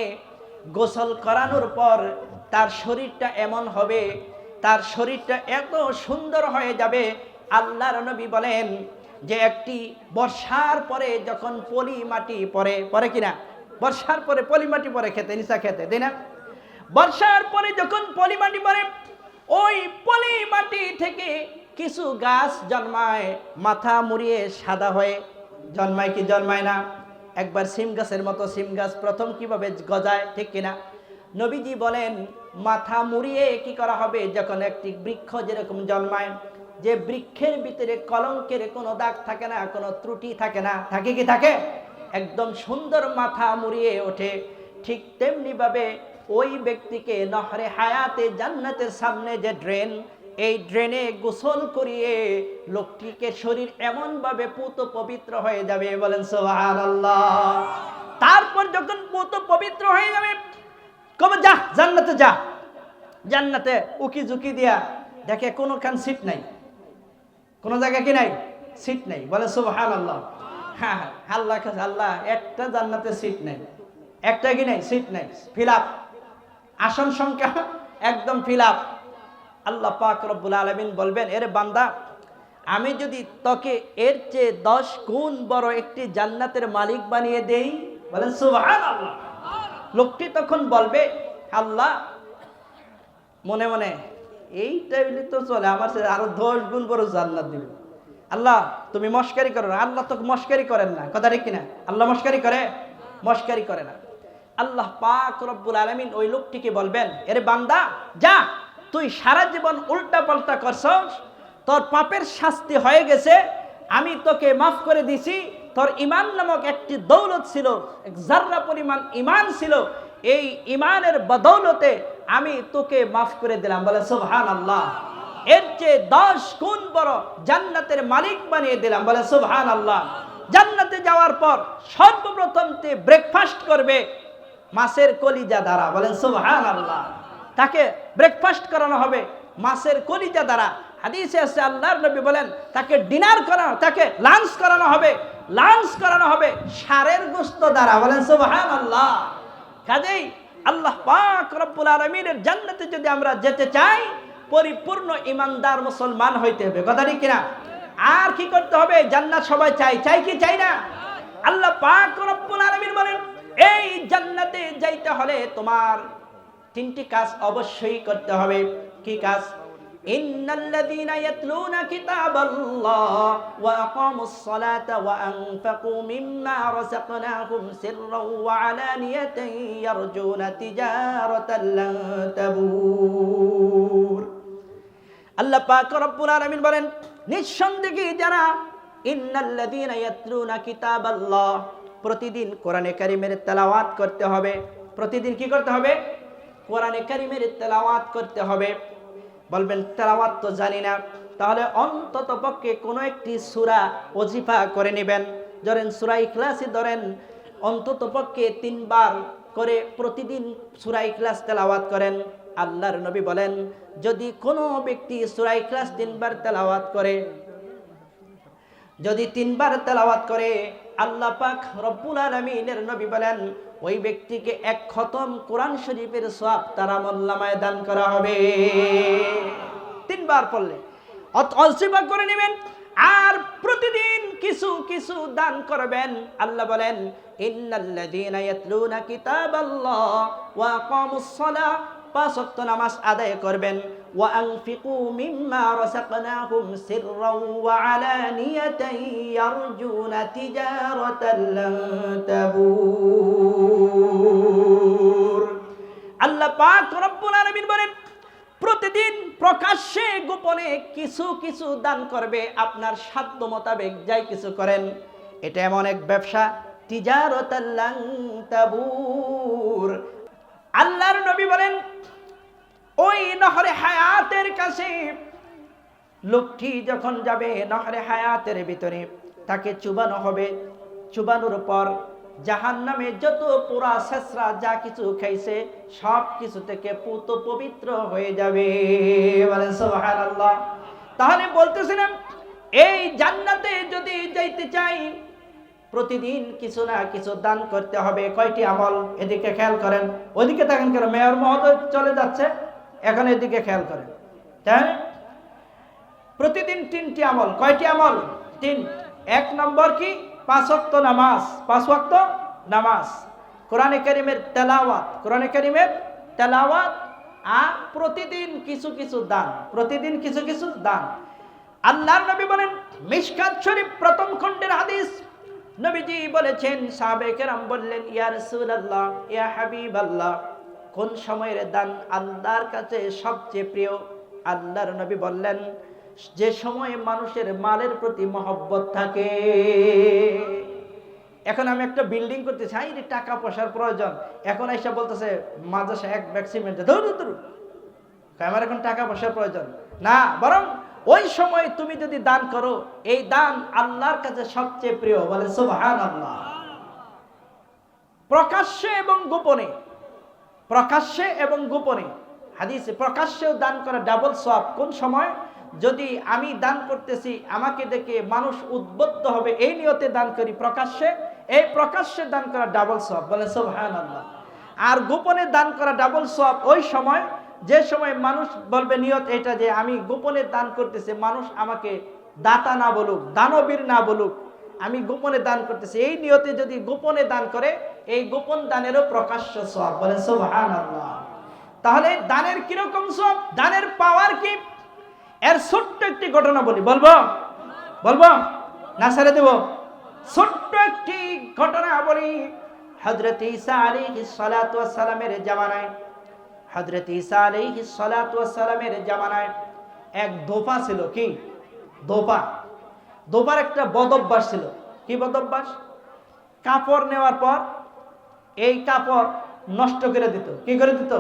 গোসল করানোর পর তার শরীরটা এমন হবে, তার শরীরটা এত সুন্দর হয়ে যাবে। আল্লাহর নবী বলেন যে একটি বর্ষার পরে যখন পলি মাটি পরে কিনা, বর্ষার পরে পলি মাটি পরে খেতে নিশা খেতে, তাই না? বর্ষার পরে যখন পলি মাটি পরে, ওই পলি মাটি থেকে কিছু গাছ জন্মায়, মাথা মুড়িয়ে সাদা হয়ে জন্মায় কি জন্মায় না? একবার সিম গাছের মতো, সিম গাছ প্রথম কিভাবে গজায়, ঠিক কিনা? নবীজি বলেন মাথা মুড়িয়ে কি করা হবে, যখন একটি বৃক্ষ যেরকম জন্মায়, যে বৃক্ষের ভিতরে কলঙ্কের কোনো দাগ থাকে না, কোনো ত্রুটি থাকে না, থাকে কি থাকে, একদম সুন্দর মাথা মুড়িয়ে ওঠে, ঠিক তেমনি ভাবে ওই ব্যক্তিকে নহরে হায়াতে জান্নাতের সামনে যে ড্রেন, এই ড্রেনে গোসল করিয়ে লোকটিকে শরীর এমন ভাবে পুত পবিত্র হয়ে যাবে, বলেন সুবহানাল্লাহ। তারপর যখন পুত পবিত্র হয়ে যাবে, কবে যা জান্নাতে যা, জান্নাতে উকি ঝুঁকি দিয়া দেখে কোনোখান সিট নাই, কোনো জায়গা কি নাই, সিট নাই, বলে সুবহানাল্লাহ। হ্যাঁ হ্যাঁ, আল্লাহ কাছে আল্লাহ একটা জান্নাতে সিট নাই, একটা কি নাই, সিট নাই, ফিল আপ, আসন সংখ্যা একদম ফিল আপ। আল্লাহ পাক রব্বুল আলামিন বলবেন, এর বান্দা, আমি যদি তোকে এর চেয়ে 10 গুণ বড় একটি জান্নাতের মালিক বানিয়ে দেই, বলেন সুবহানাল্লাহ। লোকটি তখন বলবে, আল্লাহ মনে মনে, এই টাইমে তো চলে, আমার সাথে আরো 10 গুণ বড় জান্নাত দিবে। আল্লাহ তুমি মস্কারি করো না, আল্লাহ তো মস্কারি করেন না, কথা ঠিক কিনা? আল্লাহ মস্কারি করে? মস্কারি করে না। আল্লাহ পাক রব্বুল আলামিন ওই লোকটিকে বলবেন, এর বান্দা যা, তুই সারা জীবন উল্টা পাল্টা করছস, তোর পাপের শাস্তি হয়ে গেছে, আমি তোকে মাফ করে দিছি, তোর ঈমান নামক একটি দৌলত ছিল, এক জাররা পরিমাণ ঈমান ছিল, এই ঈমানের বদৌলতে আমি তোকে মাফ করে দিলাম, বলে সুবহানাল্লাহ। এর চেয়ে 10 গুণ বড় জান্নাতের মালিক বানিয়ে দিলাম, বলে সুবহানাল্লাহ। জান্নাতে যাওয়ার পর সর্বপ্রথম তে ব্রেকফাস্ট করবে মাছের কলিজা দ্বারা, বলেন সুবহানাল্লাহ। তাকে ব্রেকফাস্ট করানো হবে মাছের কলিজা দ্বারা। হাদিসে আছে আল্লাহর নবী বলেন, তাকে ডিনার করানো, তাকে লাঞ্চ করানো হবে, লাঞ্চ করানো হবে ষাঁড়ের গোশত দ্বারা, বলেন সুবহানাল্লাহ। কাজেই আল্লাহ পাক রব্বুল আলামিনের জান্নাতে যদি আমরা যেতে চাই, পরিপূর্ণ ইমানদার মুসলমান হইতে হবে, কথা ঠিক কিনা? আর কি করতে হবে? জান্নাত সবাই চাই, চাই কি চাই না? আল্লাহ পাক রব্বুল আলামিন বলেন, এই জান্নাতে যাইতে হলে তোমার 3টি কাজ অবশ্যই করতে হবে। কি কাজ? ইন্নাল্লাযীনা ইয়াতলুনা কিতাবাল্লাহ ওয়া আকামুস সালাতা ওয়া আনফাকু মিম্মা রাযাকনাহুম সিররাও ওয়া আলানিয়াতান ইয়ারজুনা তিজারাতান লান তাবুর। আল্লাহ পাক রব্বুল আলামিন বলেন, নিঃসন্দেহে যারা ইন্নাল্লাযীনা ইয়াতলুনা কিতাবাল্লাহ, প্রতিদিন কোরআনে কারীমের তেলাওয়াত করতে হবে। প্রতিদিন কি করতে হবে? কোরআনে কারীমের তেলাওয়াত করতে হবে। বলবেন তেলাওয়াত তো জানি না, তাহলে অন্তত পক্ষে কোনো একটি সূরা ওজিফা করে নেবেন। ধরেন সূরা ইখলাসই ধরেন, অন্তত পক্ষে 3 বার করে প্রতিদিন সূরা ইখলাস তেলাওয়াত করেন। আল্লাহর নবী বলেন, যদি কোনো ব্যক্তি সূরা ইখলাস 3 বার তেলাওয়াত করে, যদি 3 বার তেলাওয়াত করে, আল্লাহ পাক রব্বুল আলামিনের নবী বলেন, ওই ব্যক্তিকে 1 খতম কোরআন শরীফের সওয়াব তার আমলনামায় দান করা হবে। 3 বার পড়লে অজিফা করে নেবেন, আর প্রতিদিন কিছু কিছু দান করবেন। আল্লাহ বলেন, ইন্নাল্লাযীনা ইয়াতলুনা কিতাবাল্লাহ ওয়া আকামুস সালাহ, 5 ওয়াক্ত নামাজ আদায় করবেন। ওয়া আনফিকু মিম্মা রাযাকনাহুম সিররাও ওয়া আলানিয়াতান ইয়ারজুনা তিজারাতান লান তাবুর। আল্লাহ পাক রব্বুল আলামিন বলেন, প্রতিদিন প্রকাশ্যে গোপনে কিছু কিছু দান করবে, আপনার সাধ্য মোতাবেক যাই কিছু করেন। এটা এমন এক ব্যবসা, তিজারাতান লান তাবুর। আল্লাহর নবী বলেন, ওই নহরে হায়াতের কাছে লোকটি যখন যাবে, নহরে হায়াতের ভিতরে তাকে চুবানো হবে। চুবানোর পর জাহান্নামে যত পোড়া ছেঁচড়া যা কিছু খাইছে সব কিছু থেকে পুত পবিত্র হয়ে যাবে, বলেন সুবহানাল্লাহ। তাহলে বলতেছিলাম, এই জান্নাতে যদি যাইতে চাই, প্রতিদিন কিছু না কিছু দান করতে হবে। কয়টি আমল? এদিকে খেয়াল করেন, ওইদিকে দেখেন কেন, মেয়র মহোদয় চলে যাচ্ছে, এখন এদিকে খেয়াল করেন। তাই প্রতিদিন 3টি আমল। কয়টি আমল? 3। 1 নম্বর কি? 5 ওয়াক্ত নামাজ, 5 ওয়াক্ত নামাজ, কোরআনে কারীমের তেলাওয়াত, কোরআনে কারীমের তেলাওয়াত, আর প্রতিদিন কিছু কিছু দান, প্রতিদিন কিছু কিছু দান। আল্লাহর নবী বলেন, মিশকাত শরীফ 1ম খণ্ডের হাদিস, নবীজি বলেছেন, সাহাবায়ে কেরাম বললেন, ইয়া রাসূলুল্লাহ, ইয়া হাবিবাল্লাহ, কোন সময়ের দান আল্লাহর কাছে সবচেয়ে প্রিয়? আল্লাহর নবী বললেন, যে সময়ে মানুষের মালের প্রতি মহব্বত থাকে। এখন আমি একটা বিল্ডিং করতে চাই, টাকা পয়সার প্রয়োজন, এখন এসে বলতেছে মাদ্রাসা এক ব্যাগ সিমেন্ট আমার এখন টাকা পয়সার প্রয়োজন না, বরং ওই সময় তুমি যদি দান করো, এই দান আল্লাহর কাছে সবচেয়ে প্রিয়। বলে সুবহানাল্লাহ। প্রকাশ্যে এবং গোপনে, প্রকাশ্যে এবং গোপনে, হাদিসে প্রকাশ্যেও দান করা ডাবল সওয়াব। কোন সময়? যদি আমি দান করতেছি, আমাকে দেখে মানুষ উদ্বুদ্ধ হবে, এই নিয়তে দান করি প্রকাশ্যে, এই প্রকাশ্যে দান করা ডাবল সওয়াব। বলে সুবহানাল্লাহ। আর গোপনে দান করা ডাবল সওয়াব ওই সময়, যে সময় মানুষ বলবে নিয়ত এটা যে আমি গোপনে দান করতেছি, মানুষ আমাকে দাতা না বলুক, দানবীর না বলুক, আমি গোপনে দান করতেছি, এই নিয়তে যদি গোপনে দান করে, এই গোপন দানেরও প্রকাশ্য সওয়াব। বলে সুবহানাল্লাহ। তাহলে দানের কিরকম সওয়াব, দানের পাওয়ার কি? এর ছোট্ট একটি ঘটনা বলি, বলবো বলবো না ছেড়ে দেব? ছোট্ট একটি ঘটনা বলি। হযরত ঈসা আলাইহিস সালাতু ওয়াস সালামের জামানায়, হযরত ঈসা আলাইহিস সালাতু ওয়াস সালামের জামানায় এক দোপা ছিল। কি দোপা? দোপার একটা বদঅভ্যাস ছিল। কি বদঅভ্যাস? কাপড় নেওয়ার পর এই কাপড় নষ্ট করে দিত। কি করে দিত?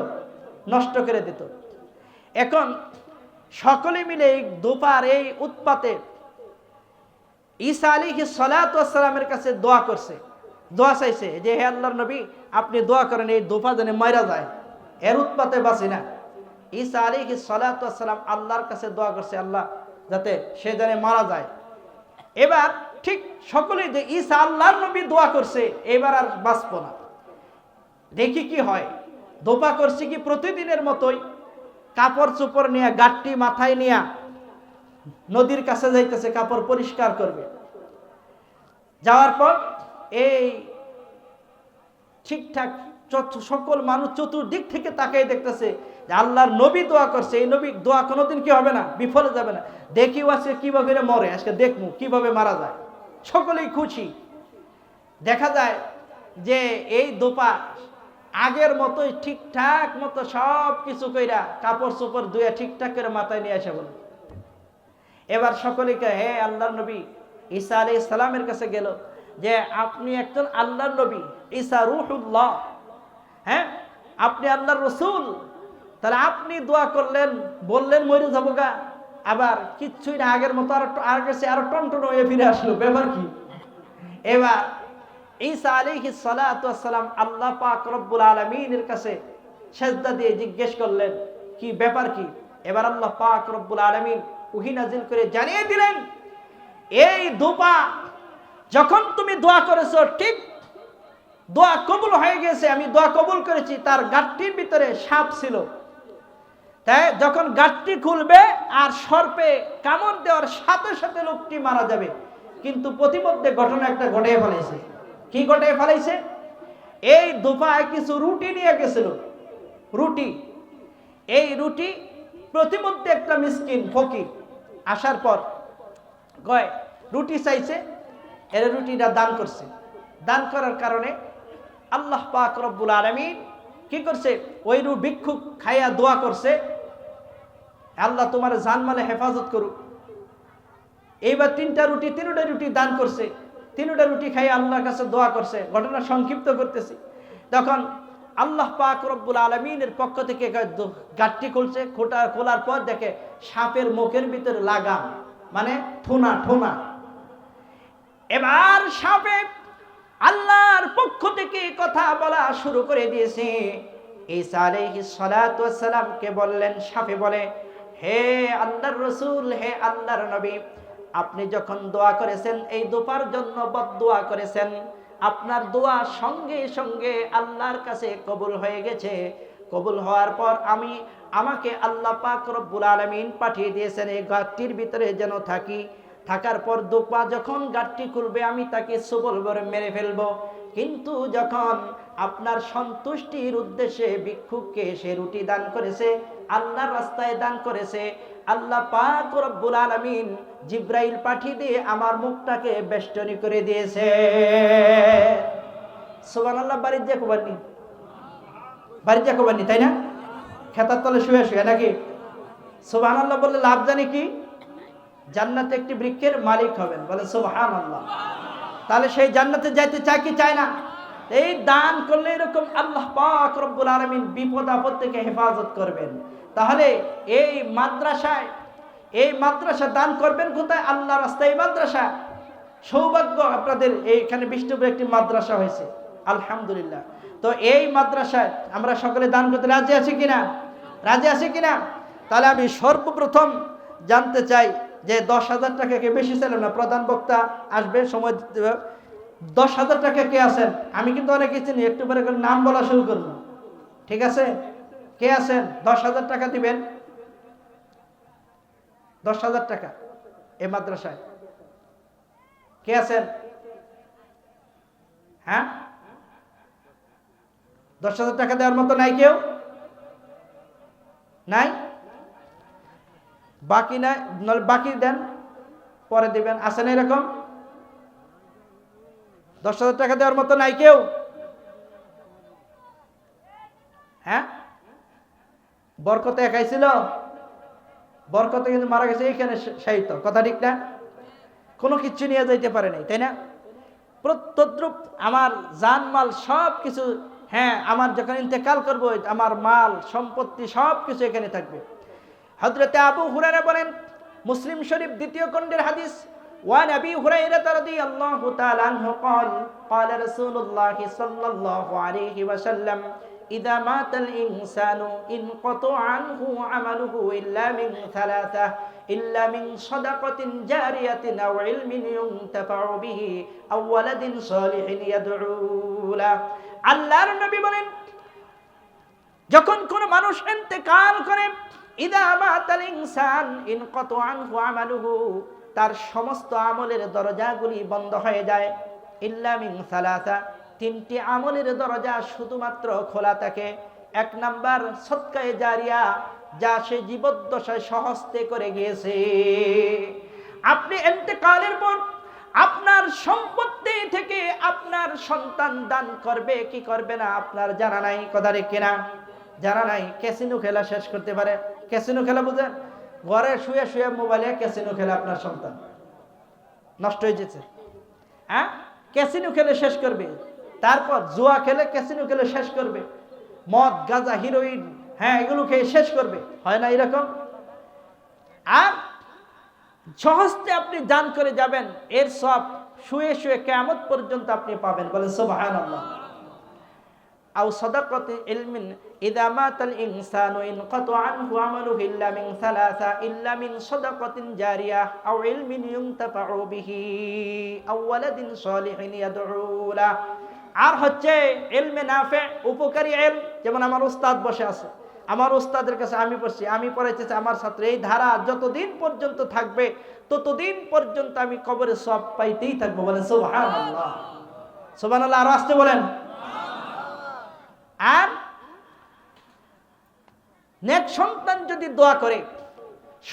নষ্ট করে দিত। এখন সকলে মিলে এই দোপার এই উৎপাতে ঈসা আলাইহিস সালাতু ওয়াস সালামের কাছে দোয়া করছে, দোয়া চাইছে যে হে আল্লাহর নবী, আপনি দোয়া করেন এই দোপা যেন মারা যায়, এর উৎপাতে বাঁচি না। ঈসা আলাইহিস সালাতু ওয়াস সালাম আল্লাহর কাছে দোয়া করছে, আল্লাহ যাতে সে যেন মারা যায়। এবার ঠিক সকলেই যে ঈসা আল্লাহর নবী দোয়া করছে, এবার আর বাঁচবো না। দেখি কি হয়। দোপা করছে কি প্রতিদিনের মতোই, কাপড় চোপড় নিয়ে, গাঁটটি মাথায় নিয়ে নদীর কাছে যাইতেছে, কাপড় পরিষ্কার করবে। যাওয়ার পর এই ঠিকঠাক সকল মানুষ চতুর্দিক থেকে তাকিয়ে দেখতেছে যে আল্লাহর নবী দোয়া করছে, এই নবী দোয়া কোনোদিন কি হবে না, বিফলে যাবে না। দেখি আজকে কিভাবে মরে, আজকে দেখবো কিভাবে মারা যায়। সকলেই খুশি। দেখা যায় যে এই দোপা আগের মতোই ঠিকঠাক মতো সব কিছু কইরা কাপড় চোপড় ধুয়ে ঠিকঠাক করে মাথায় নিয়ে আসে বলে। এবার সকলেকে হে আল্লাহর নবী ঈসা আলাইহিস সালামের কাছে গেল যে আপনি একজন আল্লাহর নবী, ঈসা রূহুল্লাহ, হ্যাঁ আপনি আল্লাহর রাসূল, তাহলে আপনি দোয়া করলেন, বললেন মরে যাবো গা, আবার কিচ্ছুই না, আগের মতো আর গেছে, আরো টনটন হয়ে ফিরে আসলো, ব্যাপার কি? এবার ঈসা আলাইহিস সালাতু ওয়াস সালাম আল্লাহ পাক রব্বুল আলামিনের কাছে সিজদা দিয়ে জিজ্ঞেস করলেন কি ব্যাপার কি? এবার আল্লাহ পাক রব্বুল আলামিন ওহী নাযিল করে জানিয়ে দিলেন, এই দোপা যখন তুমি দোয়া করেছো, ঠিক দোয়া কবুল হয়ে গেছে, আমি দোয়া কবুল করেছি। তার গাঁটটির ভিতরে সাপ ছিল, তাই যখন গাঁটটি খুলবে আর সর্পে কামড় দেওয়ার সাথে সাথে লোকটি মারা যাবে। কিন্তু প্রতিমধ্যে ঘটনা একটা ঘটিয়ে ফেলেছে। কি ঘটিয়ে ফেলেছে? এই দোপায় কিছু রুটি নিয়ে গেছিল, রুটি। এই রুটি প্রতিমধ্যে একটা মিসকিন ফকির আসার পর কয় রুটি চাইছে, এর রুটিটা দান করছে। দান করার কারণে আল্লাহ পাক রব্বুল আলামিন কি করছে? ওই ভিক্ষুক খাইয়া দোয়া করছে, আল্লাহ তোমার জানমালে হেফাজত করুক। এইবার তিনটা রুটি দান করছে, তিনটা রুটি খাইয়া আল্লাহর কাছে দোয়া করছে। ঘটনা সংক্ষিপ্ত করতেছি। তখন আল্লাহ পাক রব্বুল আলামিনের পক্ষ থেকে গাঁটটি খুলছে, খোলার পর দেখে সাপের মুখের ভিতরে লাগাম, মানে ঠোনা। এবার সাপে আল্লাহর পক্ষ থেকে কথা বলা শুরু করে দিয়েছে। ঈসা আলাইহিস সালাতু ওয়াস সালামকে বললেন, সাপে বলে, হে আল্লাহর রাসূল, হে আল্লাহর নবী, আপনি যখন দোয়া করেছেন, এই দোপার জন্য বদদোয়া করেছেন, আপনার দোয়া সঙ্গে সঙ্গে আল্লাহর কাছে কবুল হয়ে গেছে। কবুল হওয়ার পর আমাকে আল্লাহ পাক রব্বুল আলামিন পাঠিয়ে দিয়েছেন এই গাঁটটির ভিতরে যেন থাকি। থাকার পর দোপা যখন গাঁটটি খুলবে, আমি তাকে সবল করে মেরে ফেলবো। কিন্তু যখন আপনার সন্তুষ্টির উদ্দেশ্যে ভিক্ষুককে সে রুটি দান করেছে, আল্লাহর রাস্তায় দান করেছে, আল্লাহ পাক রব্বুল আলামিন জিব্রাইল পাঠিয়ে দিয়ে আমার মুখটাকে বেষ্টনী করে দিয়েছে। সুবহানাল্লাহ। বাড়ির যে কুবানি বাড়িতে করবেননি, তাই না? খেতার তলে শুয়ে শুয়ে নাকি? সুবহানাল্লাহ বললে লাভ জানি কি? জান্নাতে একটি বৃক্ষের মালিক হবেন, বলে সুবহানাল্লাহ। তাহলে সেই জান্নাতে যাইতে চায় কি চায় না? এই দান করলে এরকম আল্লাহ পাক রব্বুল আলামিন বিপদ আপদ থেকে হেফাজত করবেন। তাহলে এই মাদ্রাসা দান করবেন কোথায়? আল্লাহ রাস্তায়। এই মাদ্রাসা, সৌভাগ্য আপনাদের, এইখানে বিষ্ণুপুরে একটি মাদ্রাসা হয়েছে আলহামদুলিল্লাহ। তো এই মাদ্রাসায় আমরা সকলে দান করতে রাজি আছি কিনা? রাজি আছি কিনা? তাহলে আমি সর্বপ্রথম জানতে চাই যে 10,000 টাকা কে বেশি ছিল না, প্রধান বক্তা আসবে, সময় দিতে হবে। 10,000 টাকা কে আছেন? আমি কিন্তু অনেকে চিনি, একটু পরে করে নাম বলা শুরু করব, ঠিক আছে? কে আছেন 10,000 টাকা দিবেন? 10,000 টাকা এই মাদ্রাসায় কে আছেন? হ্যাঁ, 10,000 টাকা দেওয়ার মতো নাই কেউ? নাই? বাকি নাই, বাকি দেন, পরে দিবেন, আছেন এরকম? 10,000 টাকা দেওয়ার মতো নাই কেউ? হ্যাঁ, বরকতে একাই ছিল? বরকতে কিন্তু মারা গেছে এইখানে শায়িত, কথা ঠিক না? কোনো কিছু নিয়ে যাইতে পারে নাই, তাই না? প্রত্যদ্রুপ আমার জানমাল সব কিছু, হ্যাঁ, আমার যখন ইন্তেকাল করবো আমার মাল সম্পত্তি সব কিছু এখানে থাকবে। হযরতে আবু হুরায়রা বলেন, মুসলিম শরীফ 2য় খণ্ডের হাদিস, ওয়ান আবি হুরায়রা রাদিয়াল্লাহু তাআলা আনহু قال قال رسول الله صلى الله عليه وسلم إذا مات الإنسان انقطع عنه عمله إلا من ثلاثة إلا من صدقة جارية أو علم ينتفع به أو ولد صالح يدعو له। আল্লাহর নবী বলেন, যখন কোন মানুষ ইন্তেকাল করে, ইদা মাতাল ইনসান ইনকাতু আনহু আমালুহু, তার সমস্ত আমলের দরজাগুলি বন্ধ হয়ে যায়। ইল্লা মিন সালাসা, 3টি আমলের দরজা শুধুমাত্র খোলা থাকে। 1 নাম্বার সদকায়ে জারিয়া, যা সে জীবদ্দশায় সহস্তে করে গিয়েছে। আপনি ইন্তেকালের পর আপনার সম্পত্তি থেকে আপনার সন্তান দান করবে কি করবে না আপনার জানা নাই, কথা ঠিক কিনা? জানা নাই। ক্যাসিনো খেলা শেষ করতে পারে। ক্যাসিনো খেলা বুঝেন? ঘরে শুয়ে শুয়ে মোবাইলে ক্যাসিনো খেলা আপনার সন্তান নষ্ট হয়ে যেছে। হ্যাঁ, ক্যাসিনো খেলে শেষ করবে, তারপর জুয়া খেলে ক্যাসিনো খেলে শেষ করবে, মদ গাঁজা হিরোইন, হ্যাঁ, এগুলো খেয়ে শেষ করবে, হয় না এরকম? আর সহজে আপনি দান করে যাবেন, এর সব শুয়ে শুয়ে কিয়ামত পর্যন্ত আপনি পাবেন, বলেন সুবহানাল্লাহ। আও সাদাকাতি ইলমিন ইযা মাতাল ইনসানু ইনকাতা আনহু আমালুহু ইল্লা মিন সালাসা ইল্লা মিন সাদাকাতিন জারিয়াহ আও ইলমিন ইউনতাফাউ বিহি আও ওয়ালাদিন সালিহিন ইয়াদউ লা। আর হচ্ছে ইলমে নাফে, উপকারী ইলম। যেমন আমার উস্তাদ বসে আছে, আমার উস্তাদের কাছে আমি পড়ছি, আমি পড়াইতেছি আমার ছাত্র, এই ধারা যতদিন পর্যন্ত থাকবে ততদিন পর্যন্ত আমি কবরে সওয়াব পাইতেই থাকবো, বলেন সুবহানাল্লাহ। সুবহানাল্লাহ, আর আসতে বলেন। আর নেক সন্তান যদি দোয়া করে,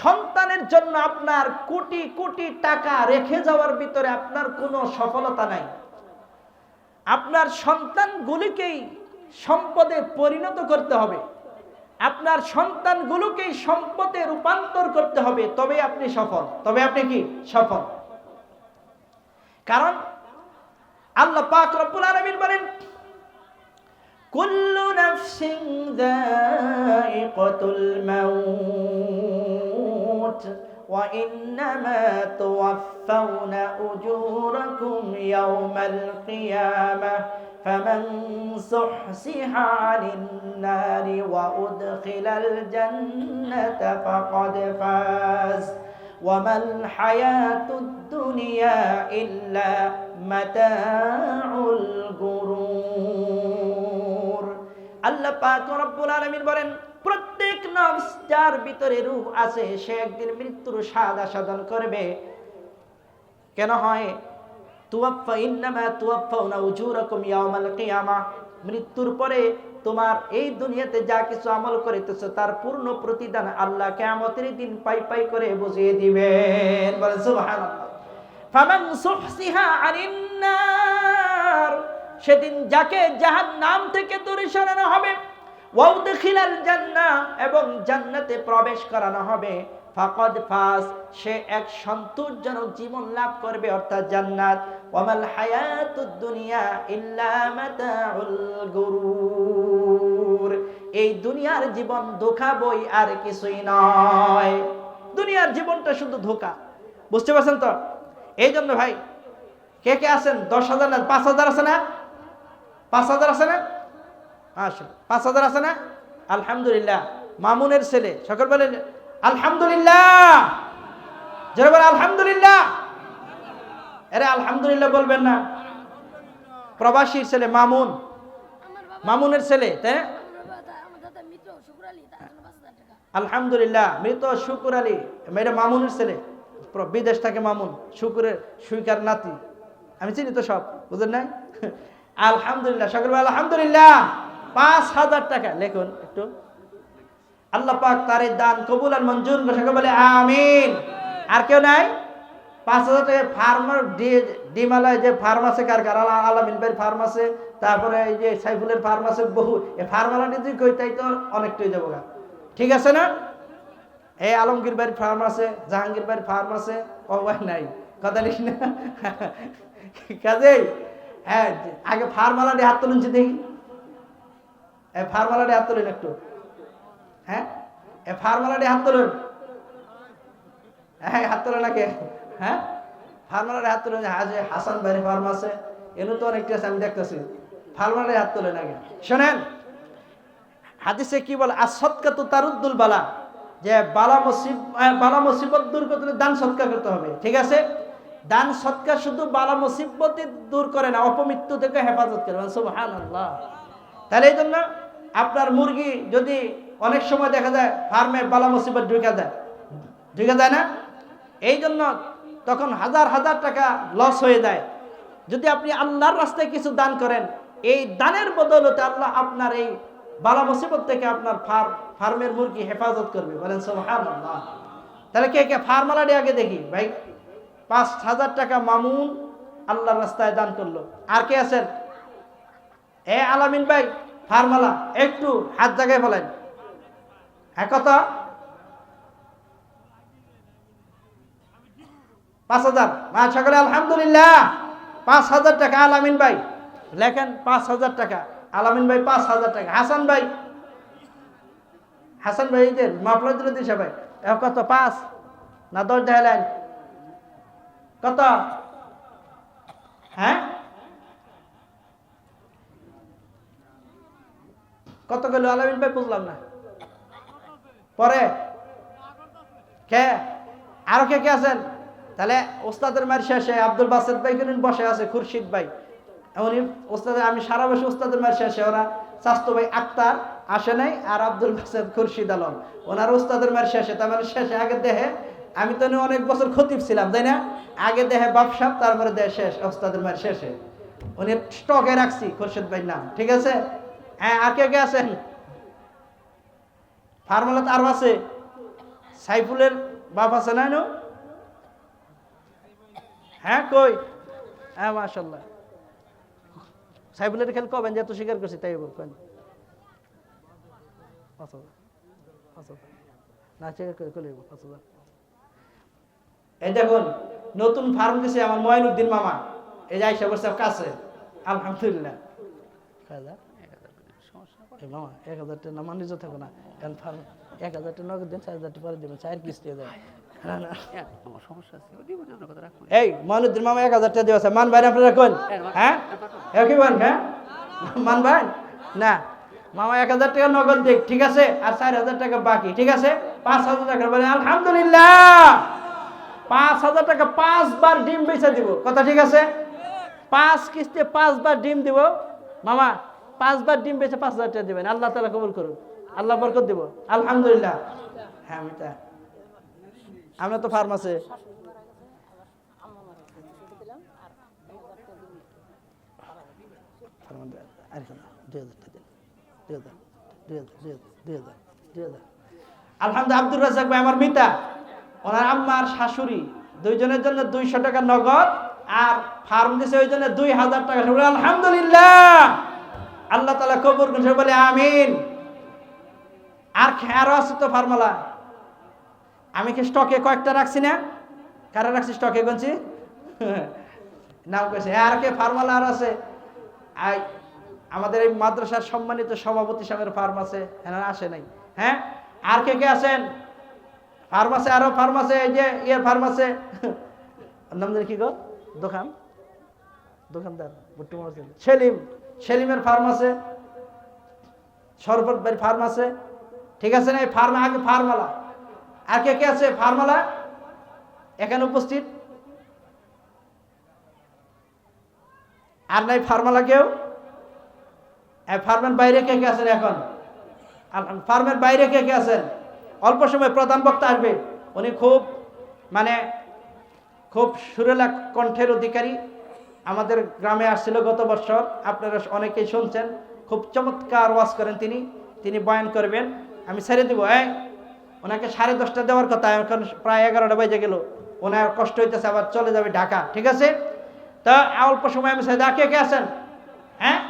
সন্তানের জন্য আপনার কোটি কোটি টাকা রেখে যাওয়ার ভিতরে আপনার কোনো সফলতা নাই। আপনার সন্তানগুলিকেই সম্পদে পরিণত করতে হবে, আপনার সন্তানগুলোকেই সম্পদে রূপান্তর করতে হবে, তবে আপনি সফল, তবে আপনি কি সফল। কারণ আল্লাহ পাক রব্বুল আলামিন বলেন, কুল্লু নাফসিন যায়িকাতুল মাউত ওয়া ইন্নামা তুওয়াফাউনা উজুরাকুম ইয়াওমাল কিয়ামাহ ফামান যুহসিহা আনিন নারি ওয়া উদখিলাল জান্নাতা ফাকাদ ফাজ ওয়া মাল হায়াতুদ দুনিয়া ইল্লা মাতাউল গুরুর। আল্লাহ পাক রব্বুল আলামিন বলেন, প্রত্যেক নফস যার ভিতরে রূহ আছে সে একদিন মৃত্যুর স্বাদ আস্বাদন করবে। কেন হয়? তুওয়াফা ইন্নামা তুওয়াফাউনা উজুরাকুম ইয়াওমাল কিয়ামাহ, মৃত্যুর পরে তোমার এই দুনিয়াতে যা কিছু আমল করিতেছো তার পূর্ণ প্রতিদান আল্লাহ কিয়ামতের দিন পাই পাই করে বুঝিয়ে দিবেন, বলেন সুবহানাল্লাহ। ফামান সুহসিহা আনিন নার, সেদিন যাকে জাহান্নাম থেকে দূরে সরানো হবে, ওয়াউদখিলাল জান্নাহ, এবং জান্নাতে প্রবেশ করানো হবে। ফাকাদ ফাজ, সে এক সন্তোষজনক জীবন লাভ করবে, অর্থাৎ জান্নাত। ওয়ামাল হায়াতুদ দুনিয়া ইল্লা মাতাউল গুরুর, এই দুনিয়ার জীবন ধোঁকা বই আর কিছুই নয়। দুনিয়ার জীবনটা শুধু ধোঁকা, বুঝতে পারছেন তো? এই জন্য ভাই, কে কে আছেন 10,000 না 5,000 আছে না? 5,000 আছে না? আসুন, 5,000 আছে না? আলহামদুলিল্লাহ। মামুনের ছেলে, সকল বলেন আলহামদুলিল্লাহ। যারা বলেন আলহামদুলিল্লাহ, আরে আলহামদুলিল্লাহ বলবেন না? প্রবাসীর ছেলে মামুন, মামুনের ছেলে, তাই না? আলহামদুলিল্লাহ, মৃত শুকুর আলী, এটা মামুনের ছেলে, বিদেশ থাকে মামুন, শুকুরের সুইকার নাতি। আমি চিনি তো সব, বুঝলেন নাই? আলহামদুলিল্লাহ, সকল আলহামদুলিল্লাহ। 5,000 টাকা লেখুন একটু। আল্লাহ পাক তার এই দান কবুল আর মঞ্জুর করে, সকল বলে আমিন। আর কেউ নাই? 5,000 টাকা ফার্মার ডিমালয় যে ফার্ম আছে, কার কার, আলামিন ভাইয়ের ফার্ম আছে, তারপরে এই যে সাইফুলের ফার্ম আছে, বহু এই ফার্মালা যদি কই তাই তো অনেকটাই যাবো গা, ঠিক আছে না? এই আলমগীর ভাইয়ের ফার্ম আছে, জাহাঙ্গীর ভাইয়ের ফার্ম আছে, কবাই নাই কথা লিখ না কাজেই। হ্যাঁ, আগে ফার্মালাটি হাত তুলুন দেখি, এই ফার্মালাটি হাত তুলুন একটু। হ্যাঁ, এই ফার্মালাটি হাত তুলুন। হ্যাঁ, হাত তোলে নাকি? হ্যাঁ, ফার্মালাটি হাত তুলুন। হাসান ভাইয়ের ফার্ম আছে, এনে তো অনেকটা আছে, আমি দেখতেছি। ফার্মালাটি হাত তোলেন আগে। শোনেন হাদিসে কি বলে, আসদকাতু তারুদ্দুল বালা, যে বালা মুসিবত দূর করতে দান সৎকার করতে হবে, ঠিক আছে? দান সৎকার শুধু বালা মুসিবত দূর করে না, অপমৃত্যু থেকে হেফাজত করে। সুবহানাল্লাহ। তাহলে এই জন্য আপনার মুরগি যদি অনেক সময় দেখা যায় ফার্মে বালা মুসিবত ঢুকে যায় না, এই জন্য তখন হাজার হাজার টাকা লস হয়ে যায়। যদি আপনি আল্লাহর রাস্তায় কিছু দান করেন, এই দানের বদৌলতে আল্লাহ আপনার এই বালা মুসিবত থেকে আপনার ফার্মের মুরগি হেফাজত করবে। বলেন সুবহানাল্লাহ। তাহলে কে কে ফার্মালাটি আগে দেখি ভাই। 5,000 টাকা মামুন আল্লাহর রাস্তায় দান করলো। আর কে আছেন? এ আলামিন ভাই ফার্মালা, একটু হাত জায়গায় ফেলেন। হ্যাঁ, কত? 5,000। মা সকলে আলহামদুলিল্লাহ। 5,000 টাকা আলামিন ভাই লেখেন। 5,000 টাকা আলামিন ভাই, 5,000 টাকা। হাসান ভাই, হাসান ভাই যে মাফলা দিল দিশা ভাই, কত? 5 না 10 দেখালেন? কত? হ্যাঁ, কত গেল আলামিন ভাই? বুঝলাম না। পরে কে আরো কে কে আছেন? তাহলে ওস্তাদের মার শেষে আব্দুল বাসেদ ভাই কিন্তু বসে আছে, খুরশিদ ভাই উনি ওস্তাদের, আমি সারা বসে ওস্তাদের মার শেষে, ওরা স্বাস্থ্য ভাই আক্তার আসে নাই, আর আব্দুল বাসেদ খুরশিদ আলম ওনার ওস্তাদের মার শেষে। তার মানে শেষে আগে দেহে, আমি তো অনেক বছর খতিব ছিলাম তাই না, আগে দেহে বাপসাপ, তারপরে দেহে শেষ ওস্তাদের মার শেষে। উনি স্টকে রাখছি খুরশিদ ভাই নাম, ঠিক আছে? হ্যাঁ, আর কে কে আছেন? ফার্মালাত আরো আছে, সাইফুলের বাপ আছে না? হ্যাঁ, কই? হ্যাঁ, মাশাআল্লাহ। সাইফুলের খেল কবেন যে এত স্বীকার করছি তাই বলবেন? না, এই দেখুন নতুন ফার্ম দিছে আমার ময়নুদ্দিন মামা, এই যে আইসা বসে কাছে। আলহামদুলিল্লাহ। মামা 1,000 টাকা না মানিজ থাকবে না, 1,000 টাকা নগদ দেন, 4,000 টাকা পরে দেবেন, 4 কিস্তি দেয়। এই ময়নুদ্দিন মামা 1,000 টাকা দিয়েছে। মান ভাই আপনারা রাখুন। হ্যাঁ, কি বলেন? হ্যাঁ, মান ভাই না, মামা 1,000 টাকা নগদ দিক, ঠিক আছে? আর 4,000 টাকা বাকি, ঠিক আছে? 5,000 টাকা বলে আলহামদুলিল্লাহ। 5,000 টাকা 5 বার ডিম বেচে দিব, কথা ঠিক আছে? 5 কিস্তি 5 বার ডিম দিব মামা, 5 বার ডিম বেচে 5,000 টাকা দিবেন। আল্লাহ তাআলা কবুল করুন, আল্লাহ বরকত দিব। আলহামদুলিল্লাহ। হ্যাঁ, আমরা তো ফার্ম আছে। আলহামদুলিল্লাহ। আব্দুর রাজ্জাক ভাই আমার মিতা, ওনার আম্মার শাশুড়ি দুইজনের জন্য 200 টাকা নগদ, আর ফার্ম দিছে ওই জন্য 2,000 টাকা। আলহামদুলিল্লাহ। আল্লাহ তাআলা কবুল করুন, বলে আমিন। আর আরো আছে তো ফর্মুলা, আমি কি স্টকে কয়েকটা রাখছি না? কারা রাখছি স্টকে গুনছি? নাম কইছে। আর কে ফর্মুলা আর আছে? আমাদের এই মাদ্রাসার সম্মানিত সভাপতি সাহেবের ফার্ম আছে, হ্যাঁ আসে নাই? হ্যাঁ, আর কে কে আছেন? ফার্ম আছে, আরো ফার্ম আছে, এই যে ইয়ের ফার্ম আছে, নাম জানি কি গো, দোকানদার সেলিম, সেলিমের ফার্ম আছে, শরবত ভাইয়ের ফার্ম আছে, ঠিক আছে না? এই ফার্ম আগে ফার্মালা। আর কে কে আছে ফার্মালা এখানে উপস্থিত? আর নাই ফার্মালা কেউ? ফার্মের বাইরে কে কে আছেন এখন? ফার্মের বাইরে কে কে আছেন? অল্প সময় প্রধান বক্তা আসবে, উনি খুব সুরেলা কণ্ঠের অধিকারী, আমাদের গ্রামে আসছিল গত বছর, আপনারা অনেকেই শুনছেন, খুব চমৎকার ওয়াজ করেন তিনি বয়ান করবেন। আমি ছেড়ে দিব, ওনাকে 10:30 দেওয়ার কথা, এখন প্রায় 11টা বেজে গেল, ওনার কষ্ট হইতেছে, আবার চলে যাবে ঢাকা, ঠিক আছে? তা অল্প সময় আমি ছেড়ে, আর কে কে আছেন? হ্যাঁ,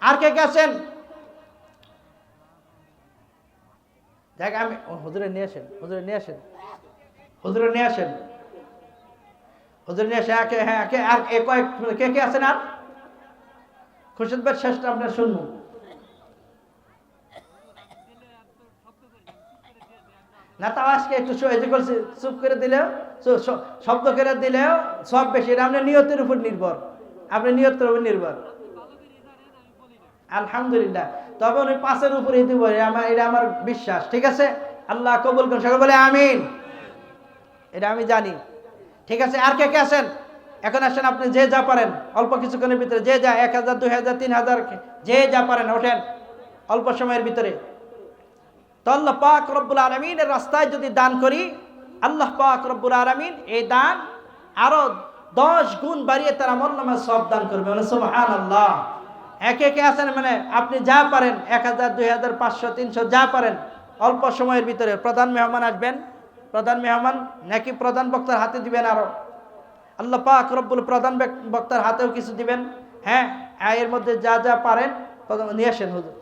আর কে কে আছেন? দেখ আমি হুজুরে নিয়ে আসেন, হুজুরে নিয়ে আসেন, হুজুরে নিয়ে আসেন, হুজুরে নিয়ে আসেন। হ্যাঁ, আর কে কে আছেন? আর খুরশিদ ভাই শেষটা আপনার শুনবো। না তাও আজকে একটু চুপ করে দিলেও, শব্দ করে দিলেও সব বেশি, এটা আপনার নিয়তের উপর নির্ভর, আপনার নিয়তের উপর নির্ভর। আলহামদুলিল্লাহ, তবে উনি 5-এর উপরেই দিব, এটা আমার বিশ্বাস, ঠিক আছে? আল্লাহ কবুল করুন, সকলে বলে আমিন। এটা আমি জানি, ঠিক আছে? আর কে কে আছেন? এখন আসেন, আপনি যে যা পারেন অল্প কিছুক্ষণের ভিতরে, যে যা 1000, 2000, 3000, যে যা পারেন ওঠেন অল্প সময়ের ভিতরে। তো আল্লাহ পাক রব্বুল আলামিনের রাস্তায় যদি দান করি, আল্লাহ পাক রব্বুল আলামিন এই দান আরো 10 গুণ বাড়িয়ে তার আমলনামায় সওয়াব দান করবে, মানে সুবহানাল্লাহ। একে কে আছেন? আপনি যা পারেন, 1000, 2000, 500, 300 যা পারেন অল্প সময়ের ভিতরে। প্রধান মেহমান আসবেন, প্রধান মেহমান নাকি প্রধান বক্তার হাতে দিবেন, আরো আল্লাহ পাক রব্বুল প্রধান বক্তার হাতেও কিছু দিবেন। হ্যাঁ, এর মধ্যে যা যা পারেন নিয়ে আসেন হুজুর।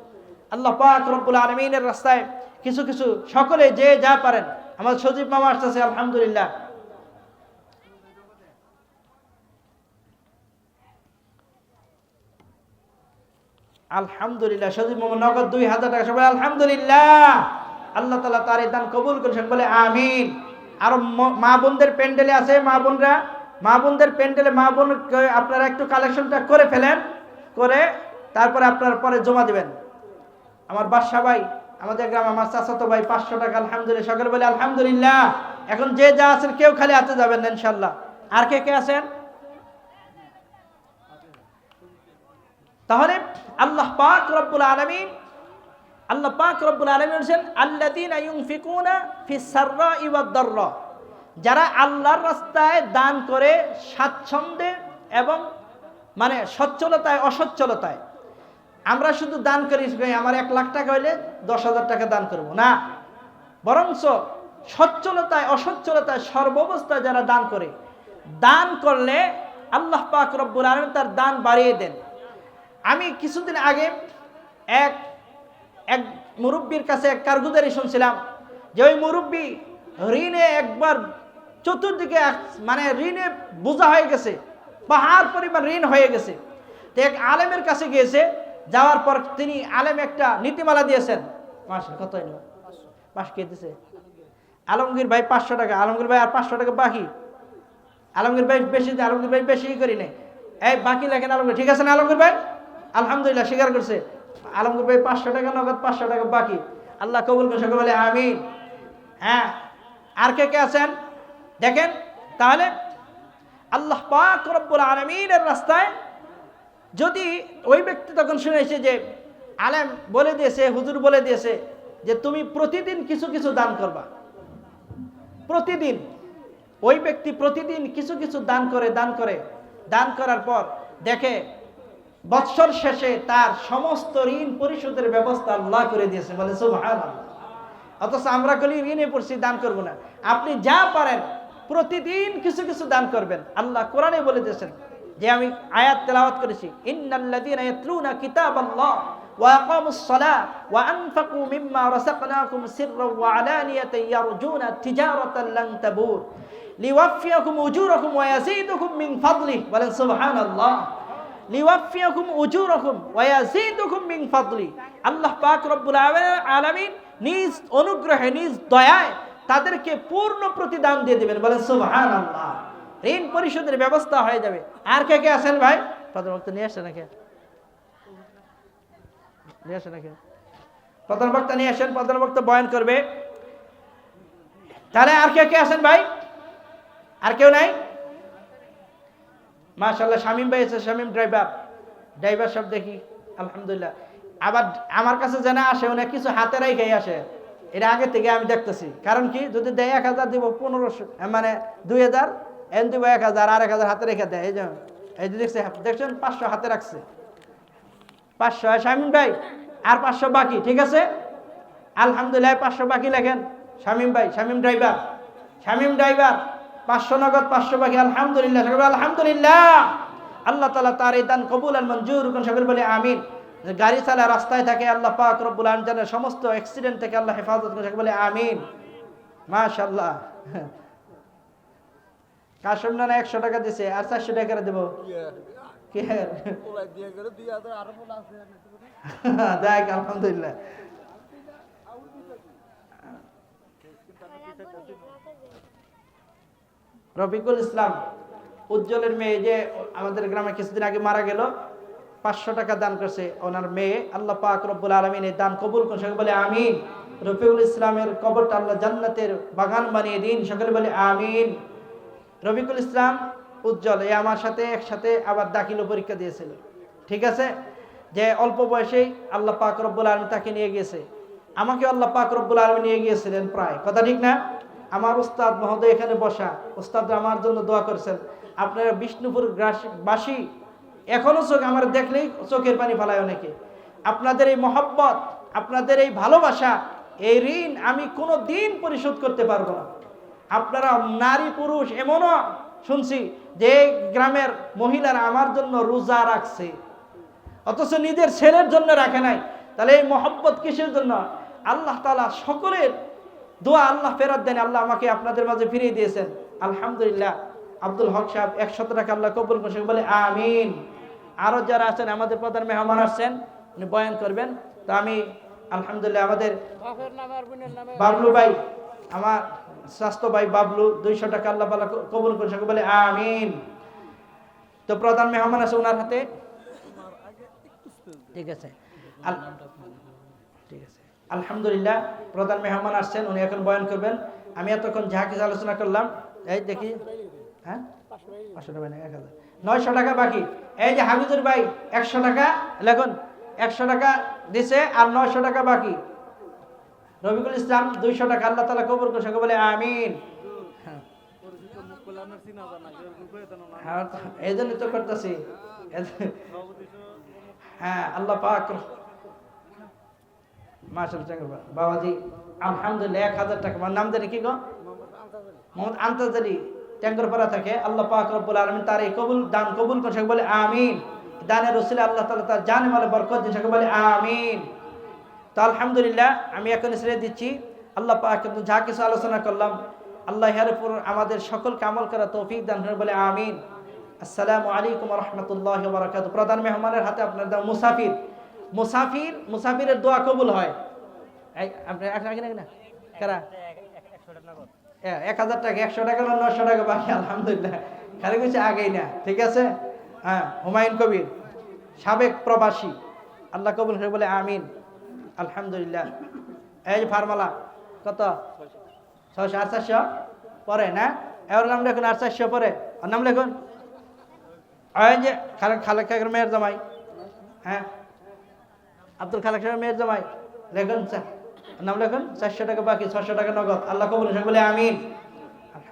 আল্লাহ পাক রব্বুল আলামিনের রাস্তায় কিছু কিছু সকলে যে যা পারেন। আমাদের সজীব মামা আসতেছে, আলহামদুলিল্লাহ। আলহামদুলিল্লাহ, সজীব মামা নগদ 2000 টাকা, সবাই আলহামদুলিল্লাহ। আল্লাহ তাআলা তার এই দান কবুল করেন, বলে আমিন। আর মা বোনদের প্যান্ডেলে আছে, মা বোনদের প্যান্ডেলে মা বোন আপনারা একটু কালেকশনটা করে ফেলেন, করে তারপরে আপনারা পরে জমা দিবেন। আমার বাদশা ভাই, আমাদের গ্রাম, আমার চাচাতো ভাই 500 টাকা, আলহামদুলিল্লাহ, সকলে বলে আলহামদুলিল্লাহ। এখন যে যা আছেন কেউ খালি হাতে যাবেন না ইনশাআল্লাহ। আর কে কে আছেন? তাহলে আল্লাহ পাক রব্বুল আলামিন বলেন আল্লাযীনা ইউনফিকুনা ফিস সাররাই ওয়াদ দাররা, যারা আল্লাহর রাস্তায় দান করে স্বাচ্ছন্দ্যে এবং সচ্ছলতায় অসচ্ছলতায়। আমরা শুধু দান করি, আমার 1 লাখ টাকা হইলে 10,000 টাকা দান করব না, বরঞ্চ সচ্ছলতায় অসচ্ছলতায় সর্বাবস্থায় যারা দান করে, দান করলে আল্লাহ পাক রব্বুল আলামিন তার দান বাড়িয়ে দেন। আমি কিছুদিন আগে এক মুরব্বীর কাছে এক কারগুজারি শুনছিলাম, যে ওই মুরব্বী ঋণে একবার চতুর্দিকে ঋণে বোঝা হয়ে গেছে, পাহাড় পরিমাণ ঋণ হয়ে গেছে। তো এক আলেমের কাছে গিয়েছে, যাওয়ার পর তিনি আলেম একটা নীতিমালা দিয়েছেন। মাসে কত মাস কে দিছে? আলমগীর ভাই 500 টাকা, আলমগীর ভাই আর 500 টাকা বাকি। আলমগীর ভাই বেশি, আলমগীর ভাই বেশি করি নাই, এই বাকি লেখেন আলমগীর, ঠিক আছে না আলমগীর ভাই? আলহামদুলিল্লাহ, স্বীকার করছে। আলমগীর ভাই 500 টাকা নগদ, 500 টাকা বাকি। আল্লাহ কবুল করে, সকলে বলে আমিন। হ্যাঁ, আর কে কে আছেন দেখেন। তাহলে আল্লাহ পাক রব্বুল আলামিনের রাস্তায় যদি ওই ব্যক্তি তখন শুনেছে যে আলেম বলে দিয়েছে, হুজুর বলে দিয়েছে যে তুমি প্রতিদিন কিছু কিছু দান করবা, প্রতিদিন ওই ব্যক্তি প্রতিদিন কিছু কিছু দান করার পর দেখে বৎসর শেষে তার সমস্ত ঋণ পরিশোধের ব্যবস্থা আল্লাহ করে দিয়েছে, বলে সুবহানাল্লাহ। অথচ আমরা কলি ঋণে পড়ছি, দান করব না। আপনি যা পারেন প্রতিদিন কিছু কিছু দান করবেন। আল্লাহ কোরআনে বলে দিয়েছেন, যে আমি আয়াত তেলাওয়াত করেছি, ইন্নাল্লাযীনা ইয়াতলুনা কিতাবাল্লাহ وأقاموا الصلاة وأنفقوا مما رزقناكم سرا وعلانية يرجون تجارة لن تبور ليوفيكم أجوركم ويزيدكم من فضله বলেন সুবহানাল্লাহ লিওয়াফিয়াকুম উজুরাকুম ওয়া ইয়াজিদুকুম মিন ফাদলি আল্লাহ পাক রব্বুল আলামিন নিজ অনুগ্রহে নিজ দয়ায় তাদেরকে পূর্ণ প্রতিদান দিয়ে দিবেন বলেন সুবহানাল্লাহ ঋণ পরিশোধের ব্যবস্থা হয়ে যাবে আর কে কে আছেন ভাই প্রধান বক্তা নিয়ে আসেন নাকি প্রধান বক্তা নিয়ে আসেন প্রধান বক্তা বয়ান করবে তাহলে আর কে কে আছেন ভাই আর কেউ নাই মাশাআল্লাহ শামীম ভাই আছে শামীম ড্রাইভার সব দেখি আলহামদুলিল্লাহ আবার আমার কাছে জানা আসে উনি কিছু হাতে রাখাই আসে এটা আগে থেকে আমি দেখতেছি কারণ কি যদি দেয় 1000 দিব 1500 মানে 2000 এন দিব 1000 আর 1000 হাতে রেখে দেয় এই যে দেখছেন 500 হাতে রাখছে 500 শামীম ভাই আর 500 বাকি ঠিক আছে আলহামদুলিল্লাহ 500 বাকি লেখেন শামীম ভাই শামীম ড্রাইভার 500 নগদ 500 বাকি আলহামদুলিল্লাহ সকলে আলহামদুলিল্লাহ আল্লাহ তাআলা তার এই দান কবুল আর মঞ্জুর করুন সকলে বলে আমিন গাড়ি চালায় রাস্তায় থাকে আল্লাহ পাক রব্বুল আলামিন যেন সমস্ত অ্যাক্সিডেন্ট থেকে আল্লাহ হেফাজত করুন সকলে বলে আমিন মাশাআল্লাহ কাশম না 100 টাকা দিয়েছে আর 400 টাকা দেব কি ওলাই দিয়ে করে 2000 আর বল আছে দেখ আলহামদুলিল্লাহ রফিকুল ইসলাম উজ্জ্বলের মেয়ে যে আমাদের গ্রামে কিছুদিন আগে মারা গেল 500 টাকা দান করছে ওনার মেয়ে আল্লাহ পাক রব্বুল আলামিন এই দান কবুল করুন সকলে বলে আমিন রফিকুল ইসলামের কবরটা আল্লাহ জান্নাতের বাগান বানিয়ে দিন সকলে বলে আমিন রফিকুল ইসলাম উজ্জ্বল এই আমার সাথে একসাথে আবার দাখিল পরীক্ষা দিয়েছিল ঠিক আছে যে অল্প বয়সেই আল্লাহ পাক রব্বুল আলামিন তাকে নিয়ে গিয়েছে আমাকে আল্লাহ পাক রব্বুল আলামিন নিয়ে গিয়েছিলেন প্রায় কথা ঠিক না আমার উস্তাদ মহোদয় এখানে বসা উস্তাদরা আমার জন্য দোয়া করেছেন আপনারা বিষ্ণুপুর বাসী এখনো চোখ আমার দেখলেই চোখের পানি ফেলায় অনেকে আপনাদের এই মহব্বত আপনাদের এই ভালোবাসা এই ঋণ আমি কোনো দিন পরিশোধ করতে পারবো না আপনারা নারী পুরুষ এমনও শুনছি যে গ্রামের মহিলারা আমার জন্য রোজা রাখছে অথচ নিজের ছেলের জন্য রাখে নাই তাহলে এই মহব্বত কিসের জন্য আল্লাহ তাআলা সকলের দোয়া আল্লাহ ফেরত দেন আল্লাহ আমাকে আপনাদের মাঝে ফিরিয়ে দিয়েছেন আলহামদুলিল্লাহ আব্দুল হক সাহেব 100 টাকা আল্লাহ কবুল করুন বলে আমিন আরো যারা আছেন আমাদের প্রধান মেহমান আসছেন উনি বয়ান করবেন তো আমি আলহামদুলিল্লাহ আমাদের বাবলু ভাই আমার স্বাস্থ্য ভাই বাবলু 200 টাকা আল্লাহ কবুল করুন বলে আমিন তো প্রধান মেহমান আছে ওনার হাতে ঠিক আছে ঠিক আছে আলহামদুলিল্লাহ প্রধান মেহমান আসছেন উনি এখন বয়ান করবেন আমি এতক্ষণ যা কিছু আলোচনা করলাম এই দেখি হ্যাঁ 500 টাকা 900 টাকা বাকি এই যে হামিদুর ভাই 100 টাকা লেখুন 100 টাকা দিছে আর 900 টাকা বাকি রফিকুল ইসলাম 200 টাকা আল্লাহ তাআলা কবুল করুন সকলে বলে আমিন এই জন্য তো করতেছি হ্যাঁ আল্লাহ পাক মাশাআল্লাহ বাবাজি আলহামদুলিল্লাহ 1000 টাকা আমার নাম জানি কি গো মোহাম্মদ আন্তজালি ট্যাঙ্গরপাড়া থেকে আল্লাহ পাক রব্বুল আলামিন তার এই দান কবুল করুন সকলে বলে আমিন দানের রসিলা আল্লাহ তাআলা তার জানে মালে বরকত দিন সকলে বলে আমিন তো আলহামদুলিল্লাহ আমি এখন ছেড়ে দিচ্ছি আল্লাহ পাক যা কিছু আলোচনা করলাম আল্লাহ এর উপর আমাদের সকলকে আমল করার তৌফিক দান করুন বলে আমিন আসসালামু আলাইকুম ওয়া রাহমাতুল্লাহি ওয়া বারাকাতুহু প্রধান মেহমানের হাতে আপনার দাও মুসাফিরের দোয়া কবুল হয় এই আপনি না কারা 1000 টাকা 100 টাকা 900 টাকা বাকি আলহামদুলিল্লাহ খালি কিছু আগেই না ঠিক আছে হ্যাঁ হুমায়ুন কবির সাবেক প্রবাসী আল্লাহ কবুল করে বলে আমিন আলহামদুলিল্লাহ এই যে ফার্মালা কত 600 800 পরে না এর নাম লেখুন 800 পরে আর নাম লেখুন এই যে খালেক কাকের মেয়ের জামাই হ্যাঁ আব্দুল খালেক সাহেবের মেয়ের জামাই লেখুন নাম লেখুন 400 টাকা বাকি 600 টাকা নগদ আল্লাহ কবুল করে বলে আমিন